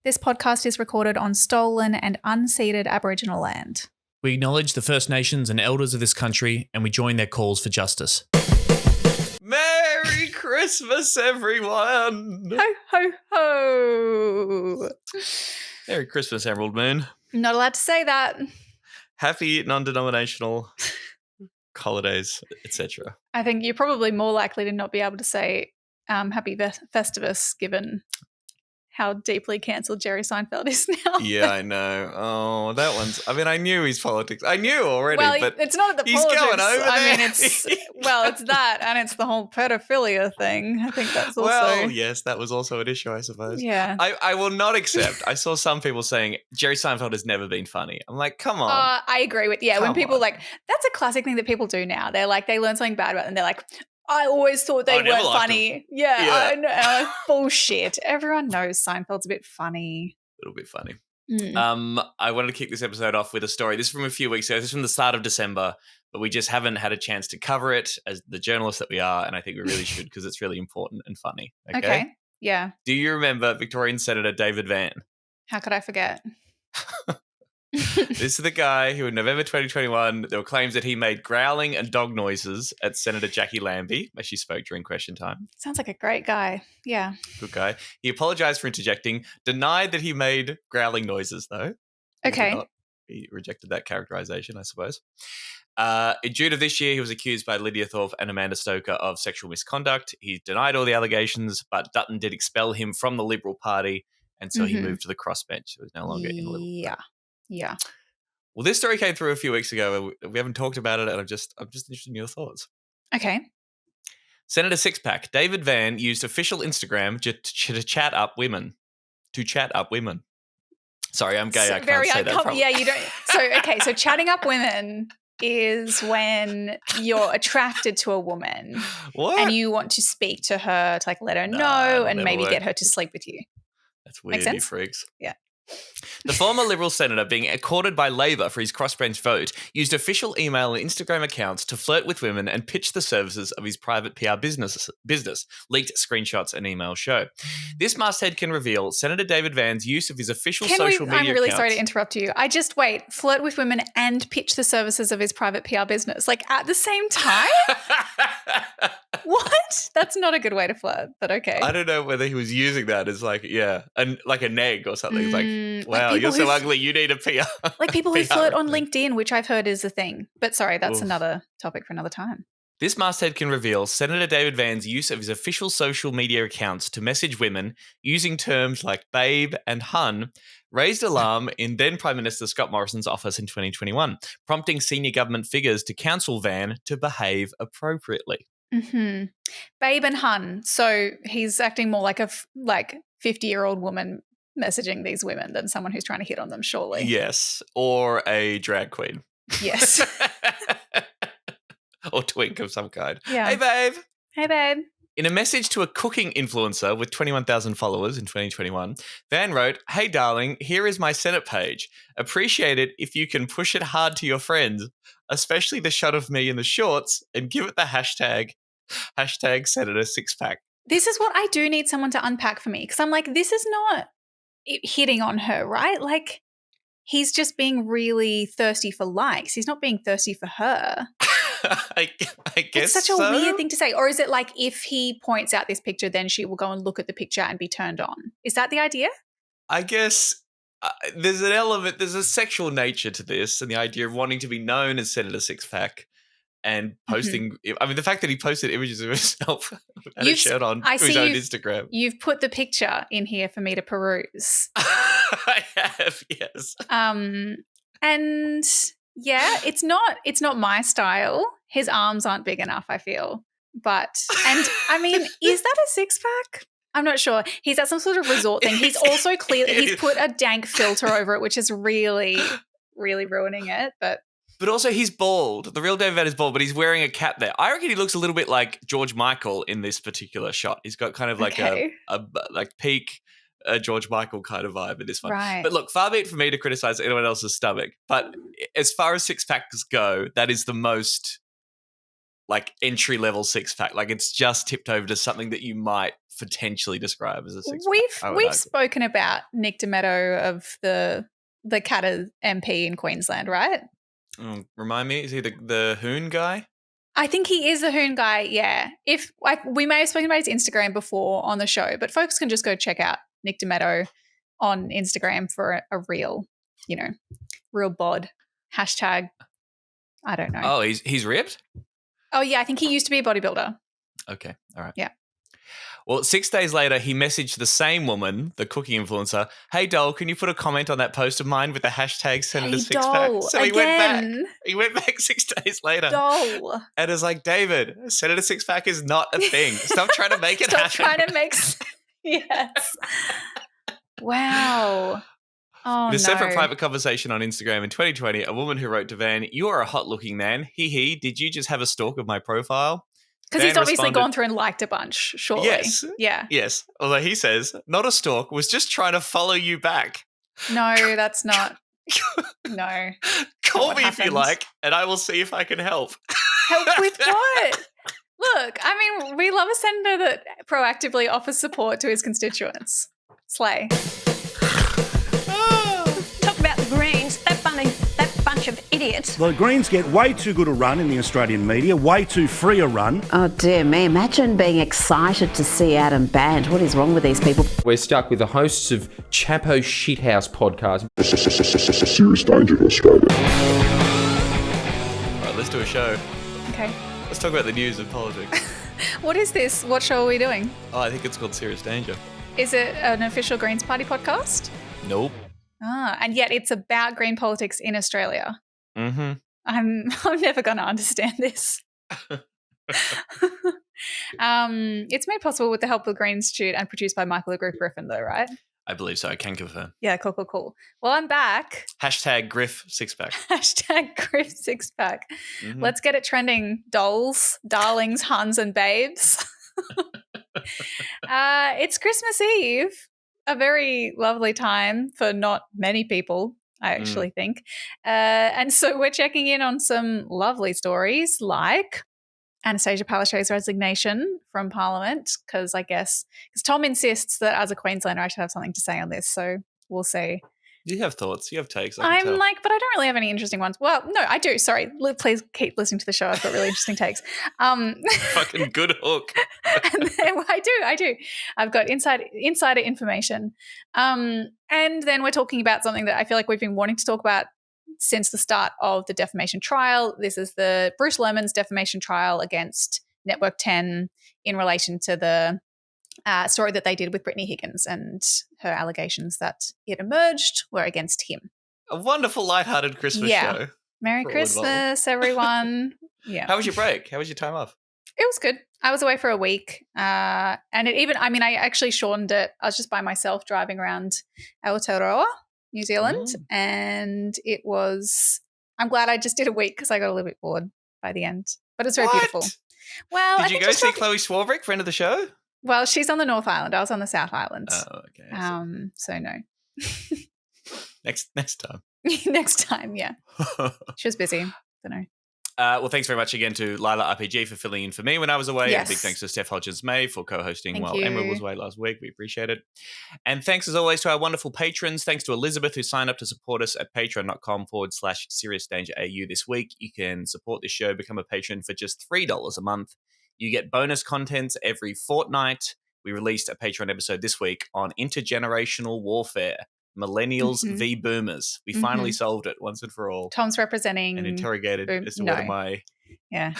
This podcast is recorded on stolen and unceded Aboriginal land. We acknowledge the First Nations and elders of this country, and we join their calls for justice. Merry Christmas, everyone! Ho, ho, ho! Merry Christmas, Emerald Moon. Not allowed to say that. Happy non-denominational holidays, etc. I think you're probably more likely to not be able to say Happy Festivus given how deeply cancelled Jerry Seinfeld is now. Yeah, I know. Oh, that one's... I mean, I knew his politics. I knew already, well, but it's not the he's politics. going over there. I mean, it's that, and it's the whole pedophilia thing. I think that's also... Well, yes, that was also an issue, I suppose. Yeah. I will not accept. I saw some people saying Jerry Seinfeld has never been funny. I'm like, come on. I agree with... Yeah, when people that's a classic thing that people do now. They're like, they learn something bad about it, and they're like... I always thought they weren't funny. Yeah. I know. Bullshit. Everyone knows Seinfeld's a bit funny. A little bit funny. I wanted to kick this episode off with a story. This is from a few weeks ago. This is from the start of December, but we just haven't had a chance to cover it as the journalists that we are, and I think we really should because it's really important and funny. Okay? Yeah. Do you remember Victorian Senator David Van? How could I forget? This is the guy who in November 2021, there were claims that he made growling and dog noises at Senator Jackie Lambie as she spoke during question time. Sounds like a great guy. Yeah. Good guy. He apologised for interjecting, denied that he made growling noises though. Okay. He rejected that characterisation, I suppose. In June of this year, he was accused by Lydia Thorpe and Amanda Stoker of sexual misconduct. He denied all the allegations, but Dutton did expel him from the Liberal Party, and so he moved to the crossbench. He was no longer in the Liberal Party. Yeah. Well, this story came through a few weeks ago. We haven't talked about it, and I'm just interested in your thoughts. Okay. Senator Sixpack David Van used official Instagram to chat up women. Sorry, I'm gay. I can't say that properly. Yeah, you don't. So chatting up women is when you're attracted to a woman, What? and you want to speak to her to let her know and maybe get her to sleep with you. That's weird, you freaks. Yeah. The former Liberal senator, being courted by Labor for his crossbench vote, used official email and Instagram accounts to flirt with women and pitch the services of his private PR business. Leaked screenshots and emails show. This masthead can reveal Senator David Van's use of his official social media I'm really accounts. sorry to interrupt you. Flirt with women and pitch the services of his private PR business, at the same time? What? That's not a good way to flirt, but okay. I don't know whether he was using that as like a neg or something. It's wow, you're so ugly, you need a PR. Like people who flirt on LinkedIn, which I've heard is a thing. But sorry, that's another topic for another time. This masthead can reveal Senator David Van's use of his official social media accounts to message women using terms like babe and hun raised alarm in then Prime Minister Scott Morrison's office in 2021, prompting senior government figures to counsel Van to behave appropriately. Mm-hmm. Babe and hun. So he's acting more like a 50-year-old woman messaging these women than someone who's trying to hit on them, surely. Yes, or a drag queen. Yes. Or twink of some kind. Yeah. Hey, babe. Hey, babe. In a message to a cooking influencer with 21,000 followers in 2021, Van wrote, "Hey, darling, here is my Senate page. Appreciate it if you can push it hard to your friends, especially the shot of me in the shorts, and give it the hashtag Senator Sixpack." This is what I do need someone to unpack for me, because I'm like, this is not hitting on her, right? He's just being really thirsty for likes. He's not being thirsty for her. I guess it's such a weird thing to say. Or is it like if he points out this picture, then she will go and look at the picture and be turned on? Is that the idea? I guess there's an element, there's a sexual nature to this and the idea of wanting to be known as Senator Sixpack and posting. I mean, the fact that he posted images of himself and a shirt on his own Instagram. You've put the picture in here for me to peruse. I have, yes. And yeah, it's not my style. His arms aren't big enough, I feel. But, and I mean, is that a six-pack? I'm not sure. He's at some sort of resort thing. He's also he's put a dank filter over it, which is really, really ruining it. But also he's bald. The real David Van is bald, but he's wearing a cap there. I reckon he looks a little bit like George Michael in this particular shot. He's got kind of like a peak George Michael kind of vibe in this one. Right. But look, far be it for me to criticize anyone else's stomach. But as far as six-packs go, that is the most like entry-level six-pack. Like it's just tipped over to something that you might potentially describe as a six-pack. We've spoken about Nick Demetto of the Katter MP in Queensland, right? Remind me, is he the Hoon guy? I think he is the Hoon guy, yeah. If we may have spoken about his Instagram before on the show, but folks can just go check out Nick Demetto on Instagram for a real, real bod. Hashtag, I don't know. Oh, he's ripped? Oh, yeah, I think he used to be a bodybuilder. Okay, all right. Yeah. Well, 6 days later, he messaged the same woman, the cooking influencer, "Hey, doll, can you put a comment on that post of mine with the hashtag Senator Sixpack?" So he went back. He went back 6 days later. Doll. And it's like, David, Senator Sixpack is not a thing. Stop trying to make it happen. Stop trying to make... Yes. Wow. Oh, In a separate private conversation on Instagram in 2020, a woman who wrote to Van, "You are a hot-looking man. Hee. Did you just have a stalk of my profile?" Because he's obviously gone through and liked a bunch, surely. Yes. Yeah. Yes. Although he says, "Not a stalk, was just trying to follow you back." No, that's not. No. Call me if you like, and I will see if I can help. Help with what? Look, I mean, we love a senator that proactively offers support to his constituents. Slay. Talk about the Greens, that bunch of idiots. The Greens get way too good a run in the Australian media, way too free a run. Oh, dear me. Imagine being excited to see Adam banned. What is wrong with these people? We're stuck with the hosts of Chapo Shithouse podcast. Serious danger to Australia. All right, let's do a show. Okay. Let's talk about the news and politics. What is this? What show are we doing? Oh, I think it's called Serious Danger. Is it an official Greens Party podcast? Nope. And yet it's about green politics in Australia. Mm-hmm. I'm never going to understand this. It's made possible with the help of the Green Institute and produced by Michael Griffin, though, right? I believe so. I can confirm. Yeah, cool. Well, I'm back. Hashtag Griff Sixpack. Hashtag Griff Sixpack. Mm-hmm. Let's get it trending, dolls, darlings, huns, and babes. It's Christmas Eve, a very lovely time for not many people, I actually think. And so we're checking in on some lovely stories like Anastasia Palaszczuk's resignation from Parliament, because Tom insists that as a Queenslander I should have something to say on this, so we'll see. You have thoughts. You have takes. I'm like, but I don't really have any interesting ones. Well, no, I do. Sorry. Please keep listening to the show. I've got really interesting takes. Fucking good hook. And then, I do. I've got insider information. And then we're talking about something that I feel like we've been wanting to talk about since the start of the defamation trial. This is the Bruce Lehrmann's defamation trial against Network 10 in relation to the story that they did with Brittany Higgins, and her allegations that it emerged were against him. A wonderful, lighthearted Christmas show. Merry Christmas, everyone. Yeah. How was your break? How was your time off? It was good. I was away for a week. And I actually shortened it. I was just by myself driving around Aotearoa, New Zealand. And I'm glad I just did a week because I got a little bit bored by the end. But it's very beautiful. Well, did you go see Chloe Swarbrick, friend of the show? Well, she's on the North Island. I was on the South Island. Oh, okay. So no. Next time. Next time, yeah. She was busy. Don't know. Well, thanks very much again to Lila RPG for filling in for me when I was away. Yes. And big thanks to Steph Hodgins-May for co-hosting Thank while you. Emma was away last week. We appreciate it. And thanks as always to our wonderful patrons. Thanks to Elizabeth who signed up to support us at patreon.com/seriousdangerau this week. You can support this show, become a patron for just $3 a month. You get bonus contents every fortnight. We released a Patreon episode this week on intergenerational warfare. Millennials v Boomers. We finally solved it once and for all. Tom's representing... And interrogated as to what am I... Yeah.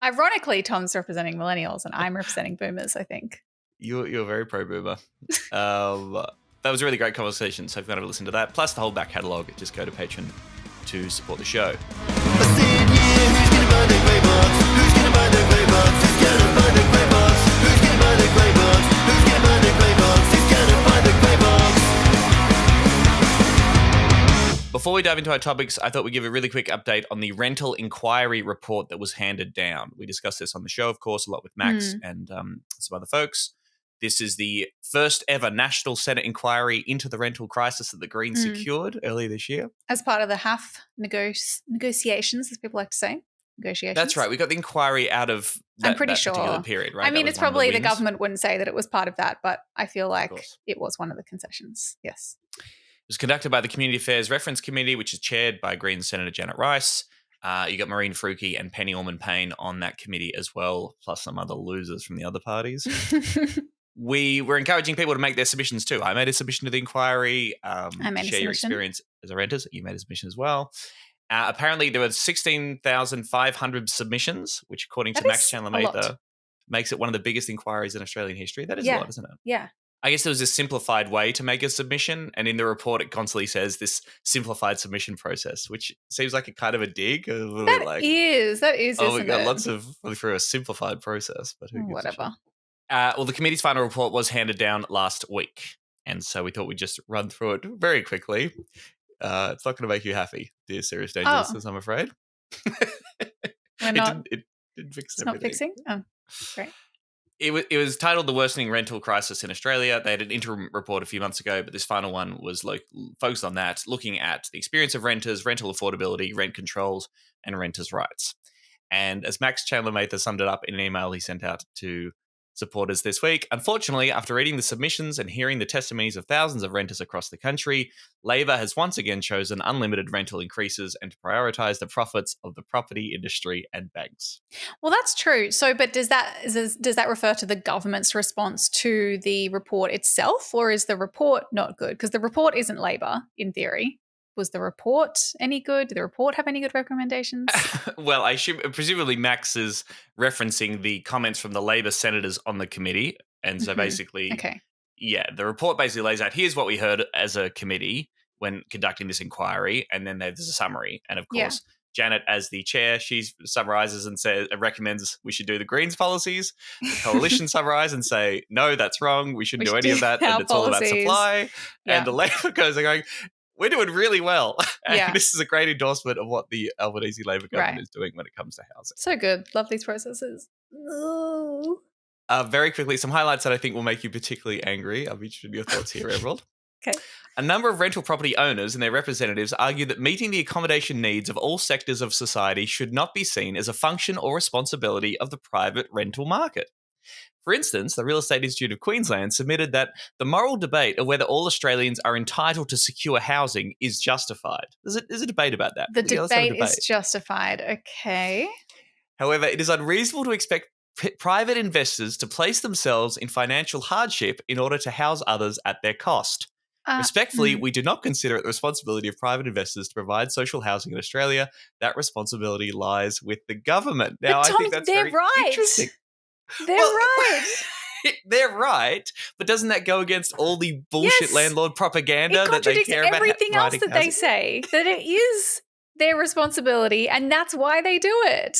Ironically, Tom's representing millennials and I'm representing boomers, I think. You're very pro-boomer. That was a really great conversation, so if you want to listen to that, plus the whole back catalogue, just go to Patreon to support the show. Before we dive into our topics, I thought we'd give a really quick update on the rental inquiry report that was handed down. We discussed this on the show, of course, a lot with Max and some other folks. This is the first ever National Senate inquiry into the rental crisis that the Greens secured earlier this year. As part of the HAF negotiations, as people like to say. negotiations. That's right. We got the inquiry out of I'm pretty that sure. particular period, right? I mean, That was it's one of probably the wins. government wouldn't say that it was part of that, but I feel like course. it was one of the concessions. Yes. It was conducted by the Community Affairs Reference Committee, which is chaired by Greens Senator Janet Rice. You got Maureen Faruqi and Penny Allman-Payne on that committee as well, plus some other losers from the other parties. We were encouraging people to make their submissions too. I made a submission to the inquiry. I made a share your submission. experience as a renters. You made a submission as well. Apparently, there were 16,500 submissions, which, according to That Max is Chandler a lot. Mather, makes it one of the biggest inquiries in Australian history. That is a Yeah. lot, isn't it? Yeah. I guess there was a simplified way to make a submission, and in the report, it constantly says this simplified submission process, which seems like a kind of a dig, a little bit like, That is, oh, isn't we got it? lots of through a simplified process, but who gives a Whatever. shit? Well, the committee's final report was handed down last week, and so we thought we'd just run through it very quickly. It's not going to make you happy, dear Serious Danger listeners, I'm afraid. We're not. It didn't fix It's everything. not fixing. Oh, great. It was titled The Worsening Rental Crisis in Australia. They had an interim report a few months ago, but this final one was focused on that, looking at the experience of renters, rental affordability, rent controls, and renters' rights. And as Max Chandler Mather summed it up in an email he sent out to supporters this week, unfortunately, after reading the submissions and hearing the testimonies of thousands of renters across the country, Labor has once again chosen unlimited rental increases and to prioritise the profits of the property industry and banks. Well, that's true. So, but does that refer to the government's response to the report itself, or is the report not good? Because the report isn't Labor, in theory. Was the report any good? Did the report have any good recommendations? Well, presumably Max is referencing the comments from the Labor senators on the committee. And so basically, Okay. yeah, the report basically lays out, here's what we heard as a committee when conducting this inquiry. And then there's a summary. And of course, Janet, as the chair, she summarises and recommends we should do the Greens policies. The coalition summarise and say, no, that's wrong. We shouldn't do any of that. And it's all about supply. Yeah. And the Labor goes and going, we're doing really well. And Yeah. this is a great endorsement of what the Albanese Labor government is doing when it comes to housing. So good. Love these processes. Ooh. Very quickly, some highlights that I think will make you particularly angry. I'll be interested in your thoughts here, Emerald. Okay. A number of rental property owners and their representatives argue that meeting the accommodation needs of all sectors of society should not be seen as a function or responsibility of the private rental market. For instance, the Real Estate Institute of Queensland submitted that the moral debate of whether all Australians are entitled to secure housing is justified. There's a debate about that. The Yeah, let's have a debate is justified. Okay. However, it is unreasonable to expect private investors to place themselves in financial hardship in order to house others at their cost. Respectfully, we do not consider it the responsibility of private investors to provide social housing in Australia. That responsibility lies with the government. Now, But I Tom, think that's they're very right. interesting. They're Well, right. They're right, but doesn't that go against all the bullshit Yes. landlord propaganda It that they contradicts care about? everything else providing that they housing? say, that it is their responsibility and that's why they do it.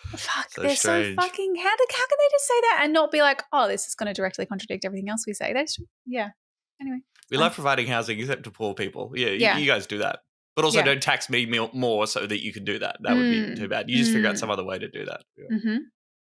Fuck, So they're strange. so fucking... How can they just say that and not be like, oh, this is going to directly contradict everything else we say? Yeah. Anyway. We love providing housing except to poor people. Yeah, Yeah. You guys do that. But also Yeah. don't tax me more so that you can do that. That would be too bad. You just figure out some other way to do that. Yeah. Mm-hmm.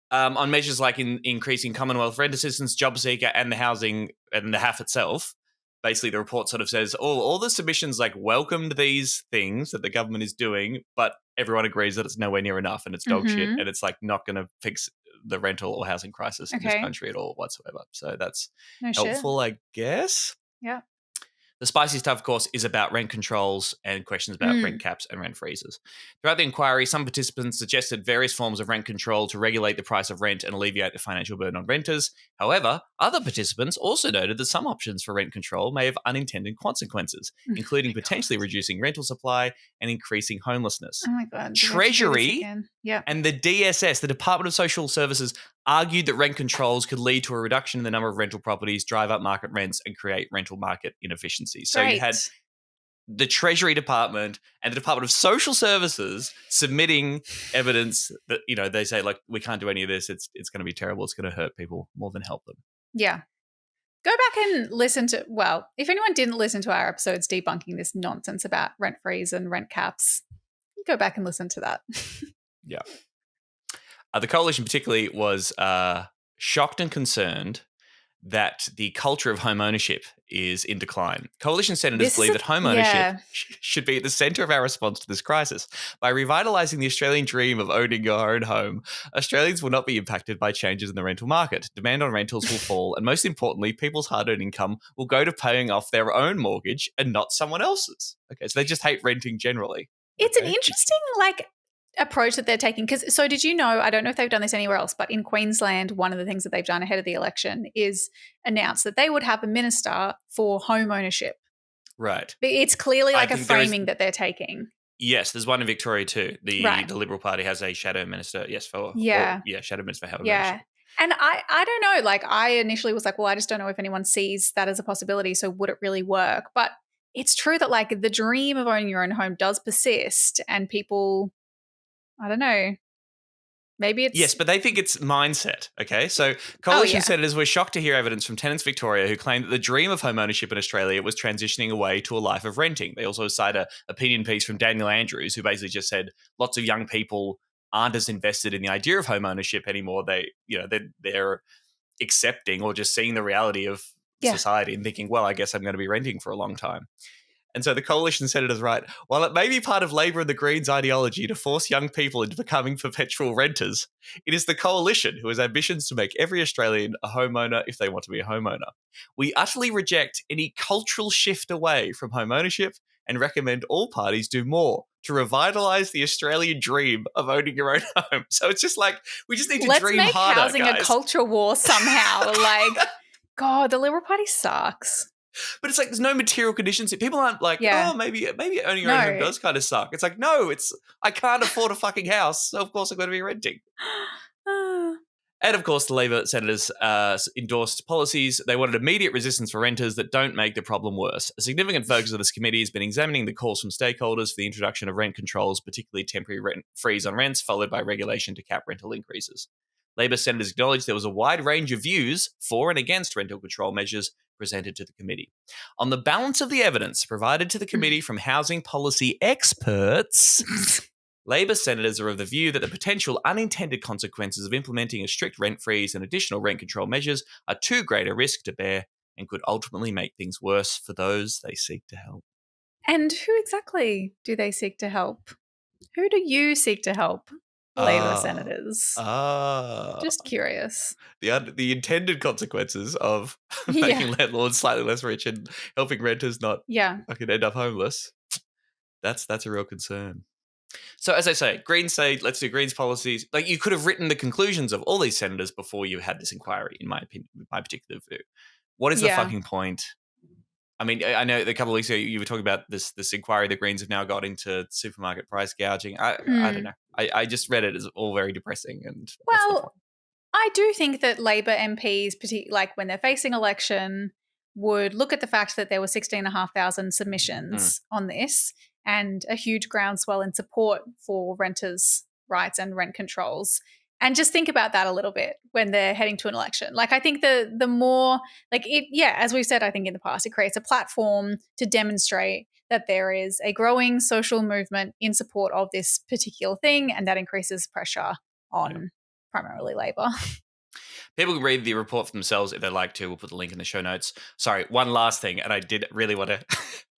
On measures like increasing Commonwealth rent assistance, job seeker, and the housing and the HAF itself, basically the report sort of says all the submissions welcomed these things that the government is doing, but everyone agrees that it's nowhere near enough and it's dog shit and it's not going to fix the rental or housing crisis in this country at all whatsoever. So that's helpful, I guess. Yeah. The spicy stuff, of course, is about rent controls and questions about rent caps and rent freezes. Throughout the inquiry, some participants suggested various forms of rent control to regulate the price of rent and alleviate the financial burden on renters. However, other participants also noted that some options for rent control may have unintended consequences, including potentially reducing rental supply and increasing homelessness. Oh my God. Treasury Yeah. and the DSS, the Department of Social Services, argued that rent controls could lead to a reduction in the number of rental properties, drive up market rents, and create rental market inefficiencies. So you had the Treasury Department and the Department of Social Services submitting evidence that, they say, we can't do any of this. It's going to be terrible. It's going to hurt people more than help them. Yeah. Go back and listen to, if anyone didn't listen to our episodes debunking this nonsense about rent freeze and rent caps, go back and listen to that. Yeah. The coalition particularly was shocked and concerned that the culture of home ownership is in decline. Coalition senators believe that home ownership yeah. should be at the centre of our response to this crisis. By revitalising the Australian dream of owning your own home, Australians will not be impacted by changes in the rental market. Demand on rentals will fall, and most importantly, people's hard-earned income will go to paying off their own mortgage and not someone else's. Okay, so they just hate renting generally. It's an interesting, approach that they're taking. So did you know, I don't know if they've done this anywhere else, but in Queensland, one of the things that they've done ahead of the election is announce that they would have a minister for home ownership. Right. But it's clearly I like a think there is- framing that they're taking. Yes, there's one in Victoria too. The Right. Liberal Party has a shadow minister. Yes, shadow minister for home Yeah. ownership. And I don't know, I initially was like, well, I just don't know if anyone sees that as a possibility. So would it really work? But it's true that the dream of owning your own home does persist, and people, I don't know, maybe it's... Yes, but they think it's mindset, okay? So coalition yeah. senators were shocked to hear evidence from Tenants Victoria who claimed that the dream of home ownership in Australia was transitioning away to a life of renting. They also cite an opinion piece from Daniel Andrews, who basically just said lots of young people aren't as invested in the idea of home ownership anymore. They're accepting or just seeing the reality of society and thinking, well, I guess I'm going to be renting for a long time. And so the coalition senators write, while it may be part of Labor and the Greens' ideology to force young people into becoming perpetual renters, it is the coalition who has ambitions to make every Australian a homeowner if they want to be a homeowner. We utterly reject any cultural shift away from home ownership and recommend all parties do more to revitalise the Australian dream of owning your own home. So it's just we just need to dream harder, Let's make housing guys. a culture war somehow. God, the Liberal Party sucks. But it's there's no material conditions. People aren't oh, maybe owning your own home does kind of suck. It's no, I can't afford a fucking house, so of course I'm going to be renting. And of course, the Labor senators endorsed policies. They wanted immediate resistance for renters that don't make the problem worse. A significant focus of this committee has been examining the calls from stakeholders for the introduction of rent controls, particularly temporary rent freeze on rents, followed by regulation to cap rental increases. Labor senators acknowledged there was a wide range of views for and against rental control measures presented to the committee. On the balance of the evidence provided to the committee from housing policy experts, Labor senators are of the view that the potential unintended consequences of implementing a strict rent freeze and additional rent control measures are too great a risk to bear and could ultimately make things worse for those they seek to help. And who exactly do they seek to help? Who do you seek to help? Labor senators. Just curious. The intended consequences of making landlords slightly less rich and helping renters not fucking end up homeless. That's a real concern. So as I say, Greens say, let's do Greens policies. You could have written the conclusions of all these senators before you had this inquiry, in my opinion, my particular view. What is the fucking point? I mean, I know a couple of weeks ago you were talking about this inquiry the Greens have now got into supermarket price gouging. I don't know. I just read it as all very depressing. And well, I do think that Labor MPs, when they're facing election, would look at the fact that there were 16,500 submissions on this and a huge groundswell in support for renters' rights and rent controls. And just think about that a little bit when they're heading to an election. I think the more, as we've said, I think in the past, it creates a platform to demonstrate that there is a growing social movement in support of this particular thing, and that increases pressure on primarily Labor. People can read the report for themselves if they'd like to. We'll put the link in the show notes. Sorry, one last thing, and I did really want to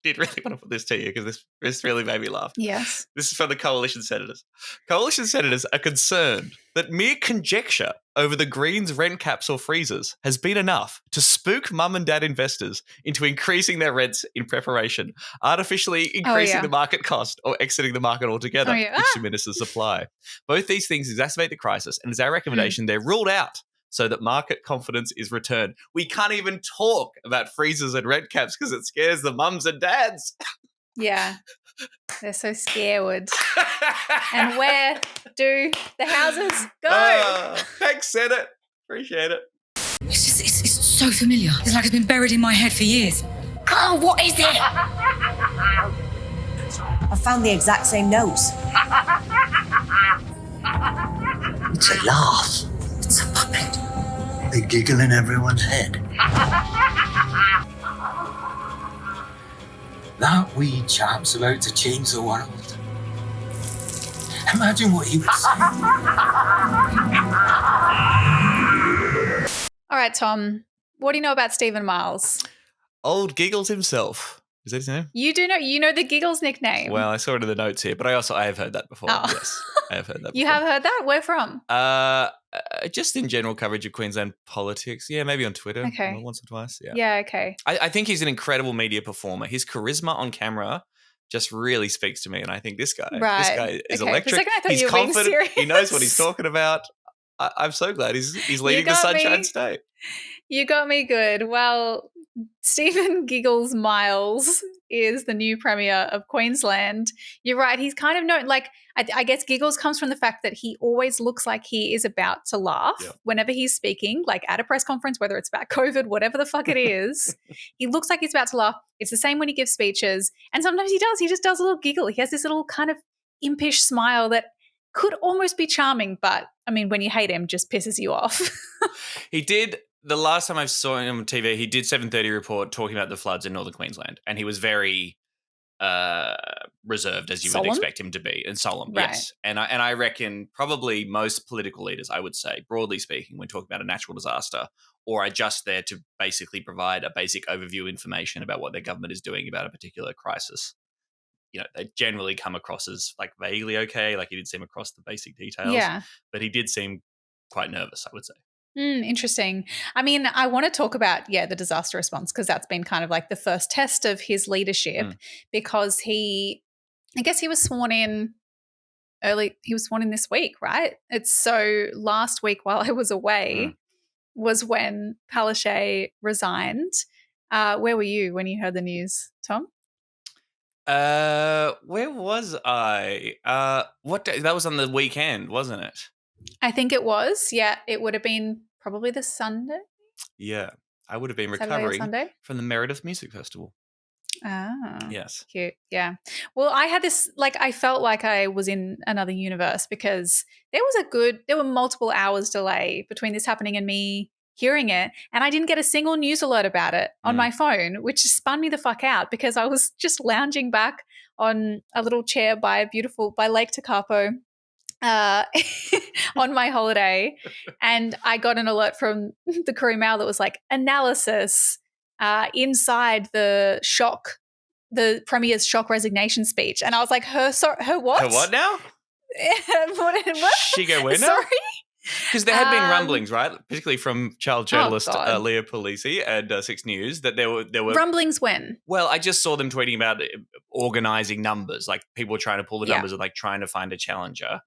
put this to you because this really made me laugh. Yes. This is from the coalition senators. Coalition senators are concerned that mere conjecture over the Greens' rent caps or freezes has been enough to spook mum and dad investors into increasing their rents in preparation, artificially increasing the market cost or exiting the market altogether, which diminishes supply. Both these things exacerbate the crisis, and it's our recommendation they're ruled out so that market confidence is returned. We can't even talk about freezes and rent caps because it scares the mums and dads. Yeah. They're so scared. And where do the houses go? Thanks, Senate. Appreciate it. It's so familiar. It's like it's been buried in my head for years. Oh, what is it? I found the exact same notes. It's a laugh. It's a puppet. They giggle in everyone's head. That wee chap's about to change the world. Imagine what he would say. All right, Tom. What do you know about Stephen Miles? Old Giggles himself. Is that his name? You know the Giggles nickname. Well, I saw it in the notes here, but I have heard that before. Oh. Yes, I have heard that before. You have heard that? Where from? Just in general coverage of Queensland politics. Yeah, maybe on Twitter. Okay. Once or twice. Yeah. Yeah, okay. I think he's an incredible media performer. His charisma on camera just really speaks to me, and I think this guy is electric. For a second I thought He's you were being confident. serious. He knows what he's talking about. I'm so glad he's leading the Sunshine State. You got me good. Well, Stephen Giggles Miles is the new Premier of Queensland. You're right. He's kind of known, like, I guess Giggles comes from the fact that he always looks like he is about to laugh whenever he's speaking, like at a press conference, whether it's about COVID, whatever the fuck it is. He looks like he's about to laugh. It's the same when he gives speeches. And sometimes he does. He just does a little giggle. He has this little kind of impish smile that could almost be charming, but I mean, when you hate him, just pisses you off. He did. The last time I saw him on TV, he did 7:30 report talking about the floods in northern Queensland, and he was very reserved, as you would expect him to be, and solemn. Right. Yes, and I reckon probably most political leaders, I would say, broadly speaking, when talking about a natural disaster, or are just there to basically provide a basic overview information about what their government is doing about a particular crisis. You know, they generally come across as like vaguely okay, like he did seem across the basic details. Yeah. But he did seem quite nervous, I would say. Interesting. I mean, I want to talk about, the disaster response, because that's been kind of like the first test of his leadership, because I guess he was sworn in this week, right? It's so last week while I was away was when Palaszczuk resigned. Where were you when you heard the news, Tom? Where was I? What day? That was on the weekend, wasn't it? I think it was. Yeah, it would have been probably the Sunday. Yeah, I would have been Saturday or recovering Sunday? from the Meredith Music Festival. Ah, Yes. cute. Yeah. Well, I had this, I felt like I was in another universe, because there were multiple hours delay between this happening and me hearing it, and I didn't get a single news alert about it on my phone, which spun me the fuck out, because I was just lounging back on a little chair by Lake Tekapo on my holiday, and I got an alert from the Courier Mail that was like, analysis inside the Premier's shock resignation speech, and I was like, her what? Her what now? what? She go where now? Sorry. Because there had been rumblings, right, particularly from child journalist Leah Polisi and 6 News, that there were rumblings when? Well, I just saw them tweeting about organising numbers, like people were trying to pull the numbers and like trying to find a challenger,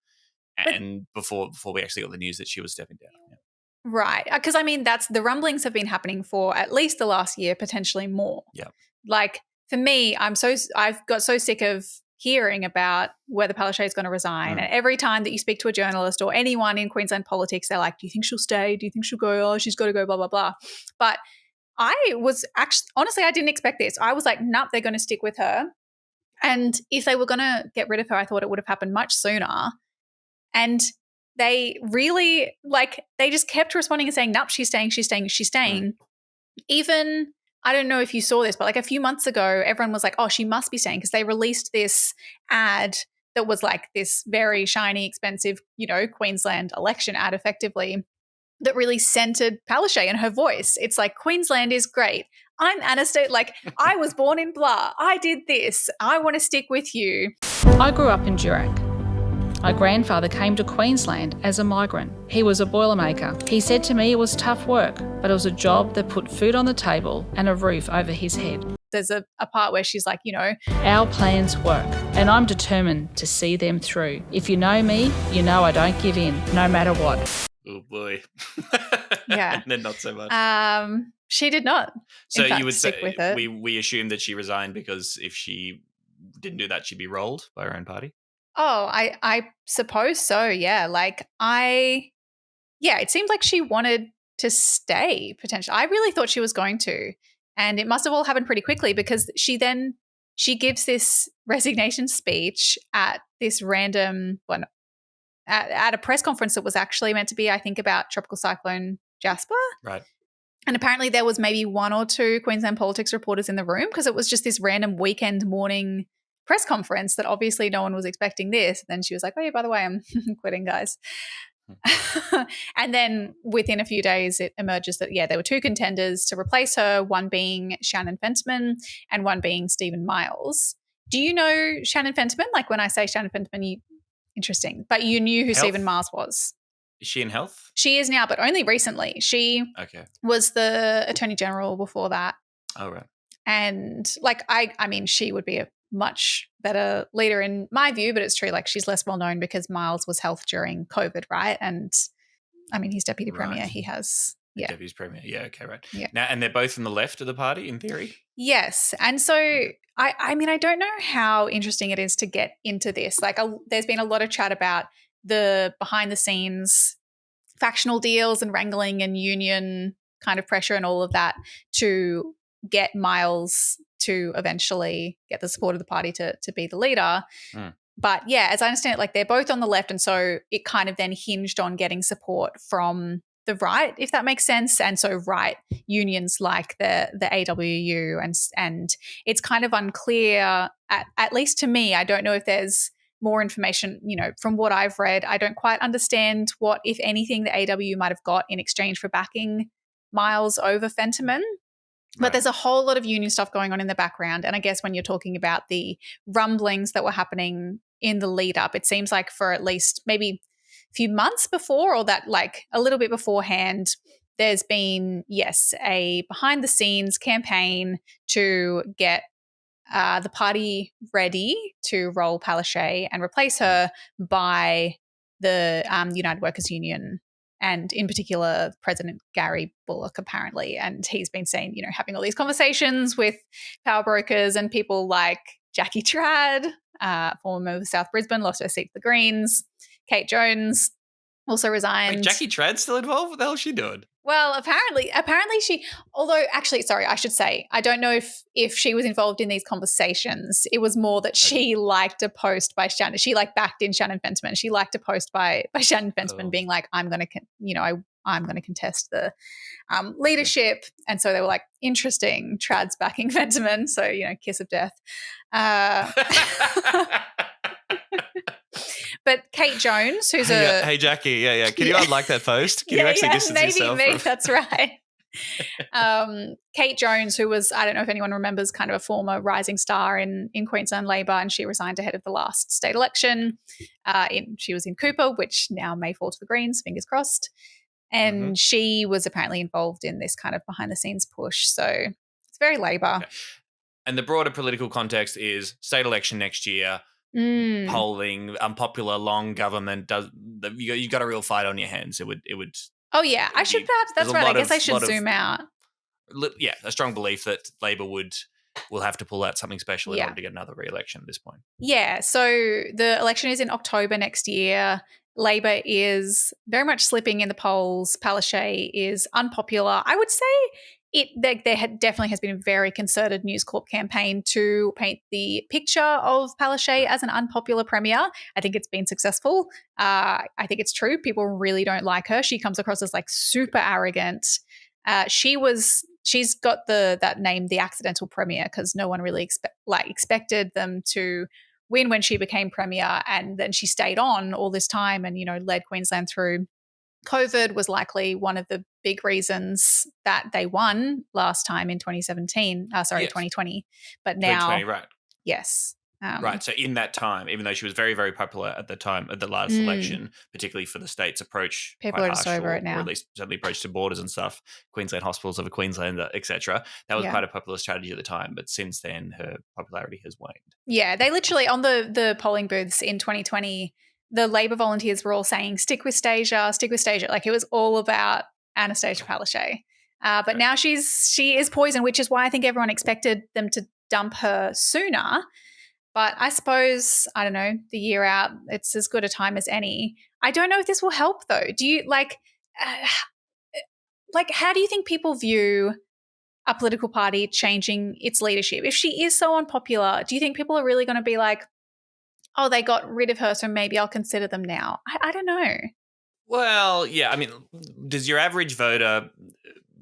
and before we actually got the news that she was stepping down. Yeah. Right, because I mean, the rumblings have been happening for at least the last year, potentially more. Yeah, like for me, I've got so sick of hearing about whether Palaszczuk is going to resign. And every time that you speak to a journalist or anyone in Queensland politics, they're like, do you think she'll stay? Do you think she'll go? Oh, she's got to go, blah, blah, blah. But I was actually, honestly, I didn't expect this. I was like, nope, they're going to stick with her. And if they were going to get rid of her, I thought it would have happened much sooner. And they really, they just kept responding and saying, nope, she's staying, she's staying, she's staying. Even, I don't know if you saw this, but a few months ago, everyone was like, oh, she must be staying, because they released this ad that was like this very shiny, expensive, Queensland election ad effectively, that really centered Palaszczuk and her voice. It's like, Queensland is great. I'm Anastasia, I was born in blah. I did this. I want to stick with you. I grew up in Durack. My grandfather came to Queensland as a migrant. He was a boilermaker. He said to me it was tough work, but it was a job that put food on the table and a roof over his head. There's a part where she's like, our plans work, and I'm determined to see them through. If you know me, you know I don't give in, no matter what. Oh, boy. Yeah. And then not so much. She did not. So in fact, you would stick say with it. we assumed that she resigned because if she didn't do that, she'd be rolled by her own party? Oh, I suppose so, yeah. It seemed like she wanted to stay, potentially. I really thought she was going to. And it must have all happened pretty quickly, because she gives this resignation speech at this random one, at a press conference that was actually meant to be, I think, about Tropical Cyclone Jasper. Right. And apparently there was maybe 1 or 2 Queensland politics reporters in the room, because it was just this random weekend morning press conference that obviously no one was expecting this. And then she was like, oh, yeah, by the way, I'm quitting, guys. And then within a few days, it emerges that, there were two contenders to replace her, one being Shannon Fentiman and one being Stephen Miles. Do you know Shannon Fentiman? Like when I say Shannon Fentiman, interesting. But you knew who Stephen Miles was. Is she in health? She is now, but only recently. She was the Attorney General before that. Oh, right. And like, I mean, she would be a much better leader in my view, but it's true. Like she's less well known because Miles was health during COVID, right? And I mean, he's deputy premier. He has, deputy premier. Yeah. Okay. Right. Yeah. Now, and they're both from the left of the party, in theory. Yes, and so I mean, I don't know how interesting it is to get into this. Like, there's been a lot of chat about the behind the scenes factional deals and wrangling and union kind of pressure and all of that to get Miles to eventually get the support of the party to be the leader. But yeah, as I understand it, like they're both on the left, and so it kind of then hinged on getting support from the right, if that makes sense. And so right unions like the AWU and it's kind of unclear, at least to me. I don't know if there's more information, from what I've read. I don't quite understand what, if anything, the AWU might have got in exchange for backing Miles over Fentiman. But there's a whole lot of union stuff going on in the background. And I guess when you're talking about the rumblings that were happening in the lead up, it seems like for at least maybe a few months before, or that like a little bit beforehand, there's been, a behind the scenes campaign to get the party ready to roll Palaszczuk and replace her by the United Workers Union, and in particular, President Gary Bullock, apparently. And he's been saying, having all these conversations with power brokers and people like Jackie Trad, former member of South Brisbane, lost her seat to the Greens. Kate Jones also resigned. Wait, Jackie Trad's still involved? What the hell is she doing? Well, apparently she, although actually, sorry, I should say, I don't know if she was involved in these conversations. It was more that she liked a post by Shannon. She backed in Shannon Fentiman. She liked a post by Shannon Fentiman being like, I'm going to, I'm going to contest the leadership. And so they were like, interesting, Trad's backing Fentiman. So, kiss of death. But Kate Jones, who's hey Jackie, can you unlike that post? Can you actually distance yourself? Maybe that's right. Kate Jones, who was, I don't know if anyone remembers, kind of a former rising star in Queensland Labor, and she resigned ahead of the last state election. She was in Cooper, which now may fall to the Greens, fingers crossed. And she was apparently involved in this kind of behind the scenes push. So it's very Labor. Okay. And the broader political context is state election next year. Polling, unpopular, long government. You got a real fight on your hands. It would. Oh yeah, I should perhaps. That's right. I guess I should zoom out. Yeah, a strong belief that Labor will have to pull out something special in order to get another re-election at this point. Yeah. So the election is in October next year. Labor is very much slipping in the polls. Palaszczuk is unpopular. I would say there definitely has been a very concerted News Corp campaign to paint the picture of Palaszczuk as an unpopular premier. I think it's been successful. I think it's true. People really don't like her. She comes across as like super arrogant. She's got that name, the accidental premier, because no one really expected them to win when she became premier, and then she stayed on all this time and led Queensland through COVID, was likely one of the big reasons that they won last time in 2017. 2020. But now, 2020, right? Yes. Right. So in that time, even though she was very, very popular at the time at the last election, particularly for the state's approach, people are just over it now, or at least certainly approach to borders and stuff, Queensland hospitals of a Queenslander, etc. That was quite a popular strategy at the time, but since then her popularity has waned. Yeah, they literally on the polling booths in 2020, the Labor volunteers were all saying stick with Stasia, stick with Stasia. Like it was all about Anastasia Palaszczuk. But now she is poison, which is why I think everyone expected them to dump her sooner. But I suppose, I don't know, the year out, it's as good a time as any. I don't know if this will help though. Do you how do you think people view a political party changing its leadership? If she is so unpopular, do you think people are really going to be like, oh, they got rid of her, so maybe I'll consider them now? I don't know. Well, yeah, I mean, does your average voter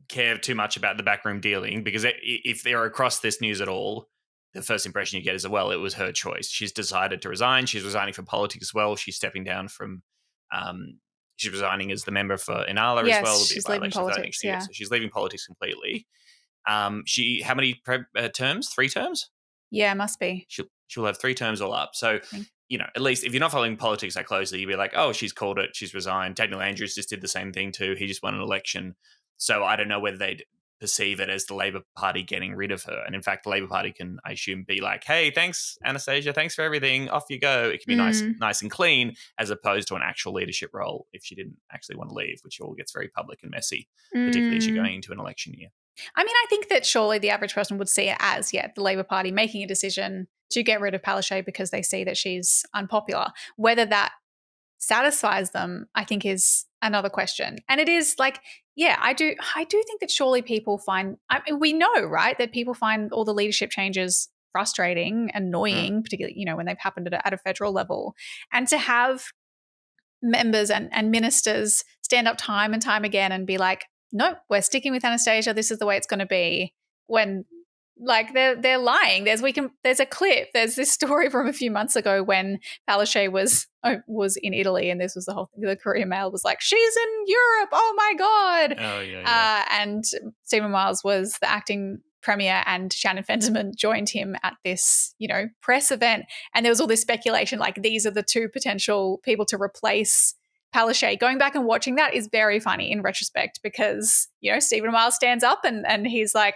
care too much about the backroom dealing? Because if they're across this news at all, the first impression you get is, well, it was her choice. She's decided to resign. She's resigning from politics as well. She's stepping down from she's resigning as the member for Inala Yes, as well. There'll be a she's leaving by-election for that politics, next year. yeah. So she's leaving politics completely. How many terms? 3 terms? Yeah, must be. She'll have 3 terms all up. So, at least if you're not following politics that closely, you'll be like, oh, she's called it, she's resigned. Daniel Andrews just did the same thing too. He just won an election. So I don't know whether they'd perceive it as the Labor Party getting rid of her. And in fact, the Labor Party can, I assume, be like, hey, thanks, Anastasia, thanks for everything, off you go. It can be nice and clean, as opposed to an actual leadership role if she didn't actually want to leave, which all gets very public and messy, particularly as you're going into an election year. I mean, I think that surely the average person would see it as, the Labor Party making a decision to get rid of Palaszczuk because they see that she's unpopular. Whether that satisfies them, I think, is another question. And it is like, I do think that surely people find, we know, right, that people find all the leadership changes frustrating, annoying, particularly, when they've happened at a federal level. And to have members and ministers stand up time and time again and be like, nope, we're sticking with Anastasia, this is the way it's going to be, when like they're lying. There's a clip. There's this story from a few months ago when Palaszczuk was in Italy, and this was the whole thing. The Courier Mail was like, she's in Europe. Oh my God. Oh yeah. And Stephen Miles was the acting premier, and Shannon Fenderman joined him at this, press event. And there was all this speculation, like these are the 2 potential people to replace Palaszczuk. Going back and watching that is very funny in retrospect, because, Stephen Miles stands up and he's like,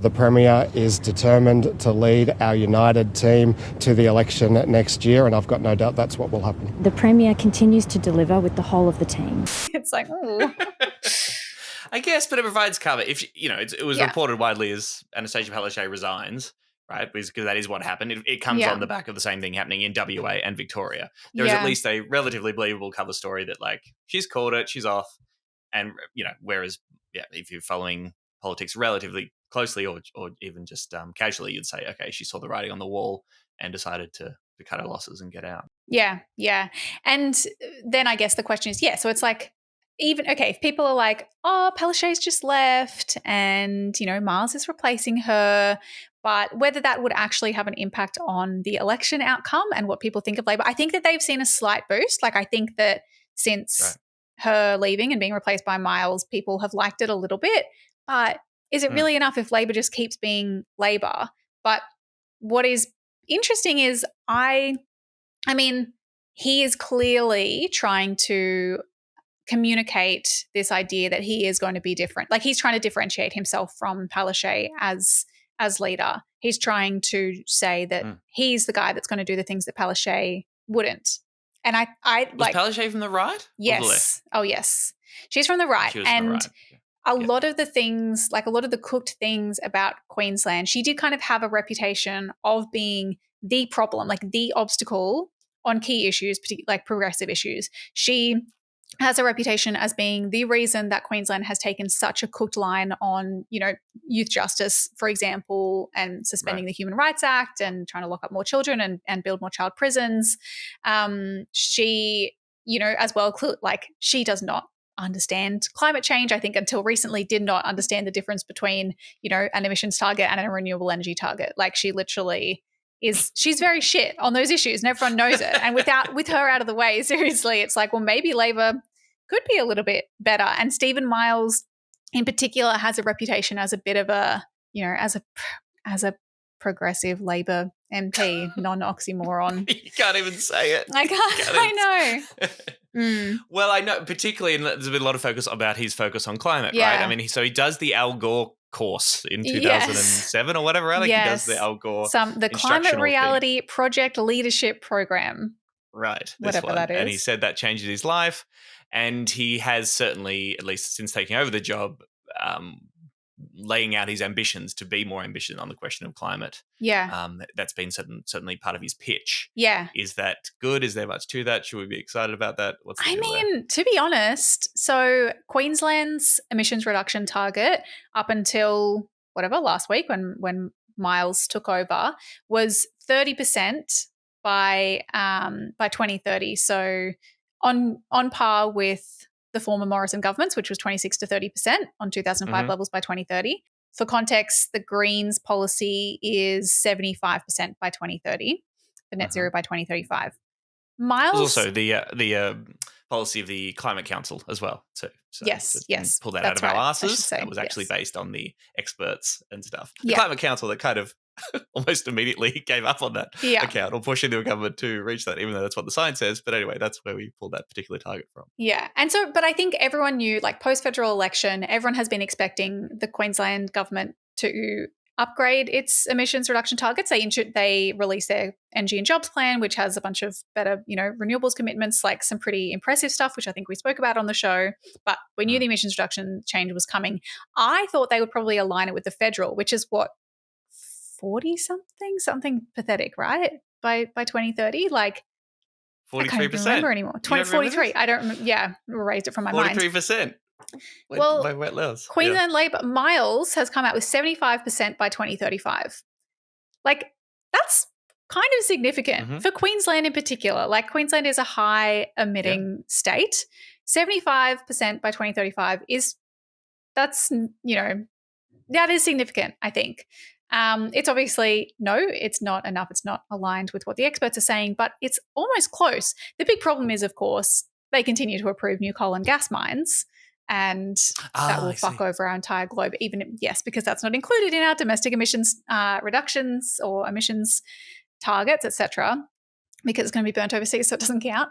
the Premier is determined to lead our united team to the election next year, and I've got no doubt that's what will happen. The Premier continues to deliver with the whole of the team. It's like, oh. I guess, but it provides cover. If it was reported widely as Anastasia Palaszczuk resigns, right? Because that is what happened. It comes on the back of the same thing happening in WA and Victoria. There is at least a relatively believable cover story that, like, she's called it, she's off, and whereas if you're following politics relatively closely or even just casually, you'd say, okay, she saw the writing on the wall and decided to cut her losses and get out. Yeah. And then I guess the question is, so it's like, even, okay, if people are like, oh, Palaszczuk's just left and, Miles is replacing her, but whether that would actually have an impact on the election outcome and what people think of Labor, I think that they've seen a slight boost. Like, I think that since her leaving and being replaced by Miles, people have liked it a little bit, but is it really enough if Labor just keeps being Labor? But what is interesting is I mean, he is clearly trying to communicate this idea that he is going to be different. Like, he's trying to differentiate himself from Palaszczuk as leader. He's trying to say that he's the guy that's going to do the things that Palaszczuk wouldn't. And I was like Palaszczuk from the right? Yes. Oh, yes. She's from the right. She was from the right. A lot of the things, like a lot of the cooked things about Queensland, she did kind of have a reputation of being the problem, like the obstacle on key issues, like progressive issues. She has a reputation as being the reason that Queensland has taken such a cooked line on, youth justice, for example, and suspending the Human Rights Act and trying to lock up more children and build more child prisons. She, as well, like, she does not understand climate change. I think until recently did not understand the difference between, an emissions target and a renewable energy target. Like, she literally she's very shit on those issues and everyone knows it. And with her out of the way, seriously, it's like, well, maybe Labor could be a little bit better. And Stephen Miles in particular has a reputation as a bit of a, as a progressive Labor MP, non-oxymoron. You can't even say it. I can't. I know. Well, I know, particularly, and there's been a lot of focus about his focus on climate, Yeah. right? I mean, he does the Al Gore course in 2007 or whatever. I think he does the Al Gore the Climate Reality Project Leadership Program. Right. Whatever one. that is. And he said that changed his life. And he has certainly, at least since taking over the job, laying out his ambitions to be more ambitious on the question of climate. Yeah. That's been certainly part of his pitch. Yeah. Is that good? Is there much to that? Should we be excited about that? What's the deal there? To be honest, so Queensland's emissions reduction target up until last week when Miles took over was 30% by 2030. So on par with the former Morrison governments, which was 26 to 30% on 2005 levels by 2030. For context, the Greens policy is 75% by 2030, for net zero by 2035. Miles There's also the policy of the Climate Council as well, too. So yes. pull that That's out of our right, I asses. should say, That was actually yes. based on the experts and stuff. The Yeah. Climate Council that kind of almost immediately gave up on that Yeah. account or pushed into a government to reach that, even though that's what the science says. But anyway, that's where we pulled that particular target from. Yeah. And so, but I think everyone knew, like post-federal election, everyone has been expecting the Queensland government to upgrade its emissions reduction targets. They released their energy and jobs plan, which has a bunch of better, renewables commitments, like some pretty impressive stuff, which I think we spoke about on the show. But we knew the emissions reduction change was coming. I thought they would probably align it with the federal, which is what, 40-something pathetic, right? By 2030, like 43%. I can't even remember anymore. 43. I don't remember. Yeah, raised it from my mind. 43%. Well, by wet lows. Queensland Labor Miles has come out with 75% by 2035. Like that's kind of significant for Queensland in particular. Like Queensland is a high emitting state. 75% by 2035 that is significant, I think. It's obviously, no, it's not enough. It's not aligned with what the experts are saying, but it's almost close. The big problem is, of course, they continue to approve new coal and gas mines, and that will fuck over our entire globe, because that's not included in our domestic emissions reductions or emissions targets, etc., because it's going to be burnt overseas, so it doesn't count.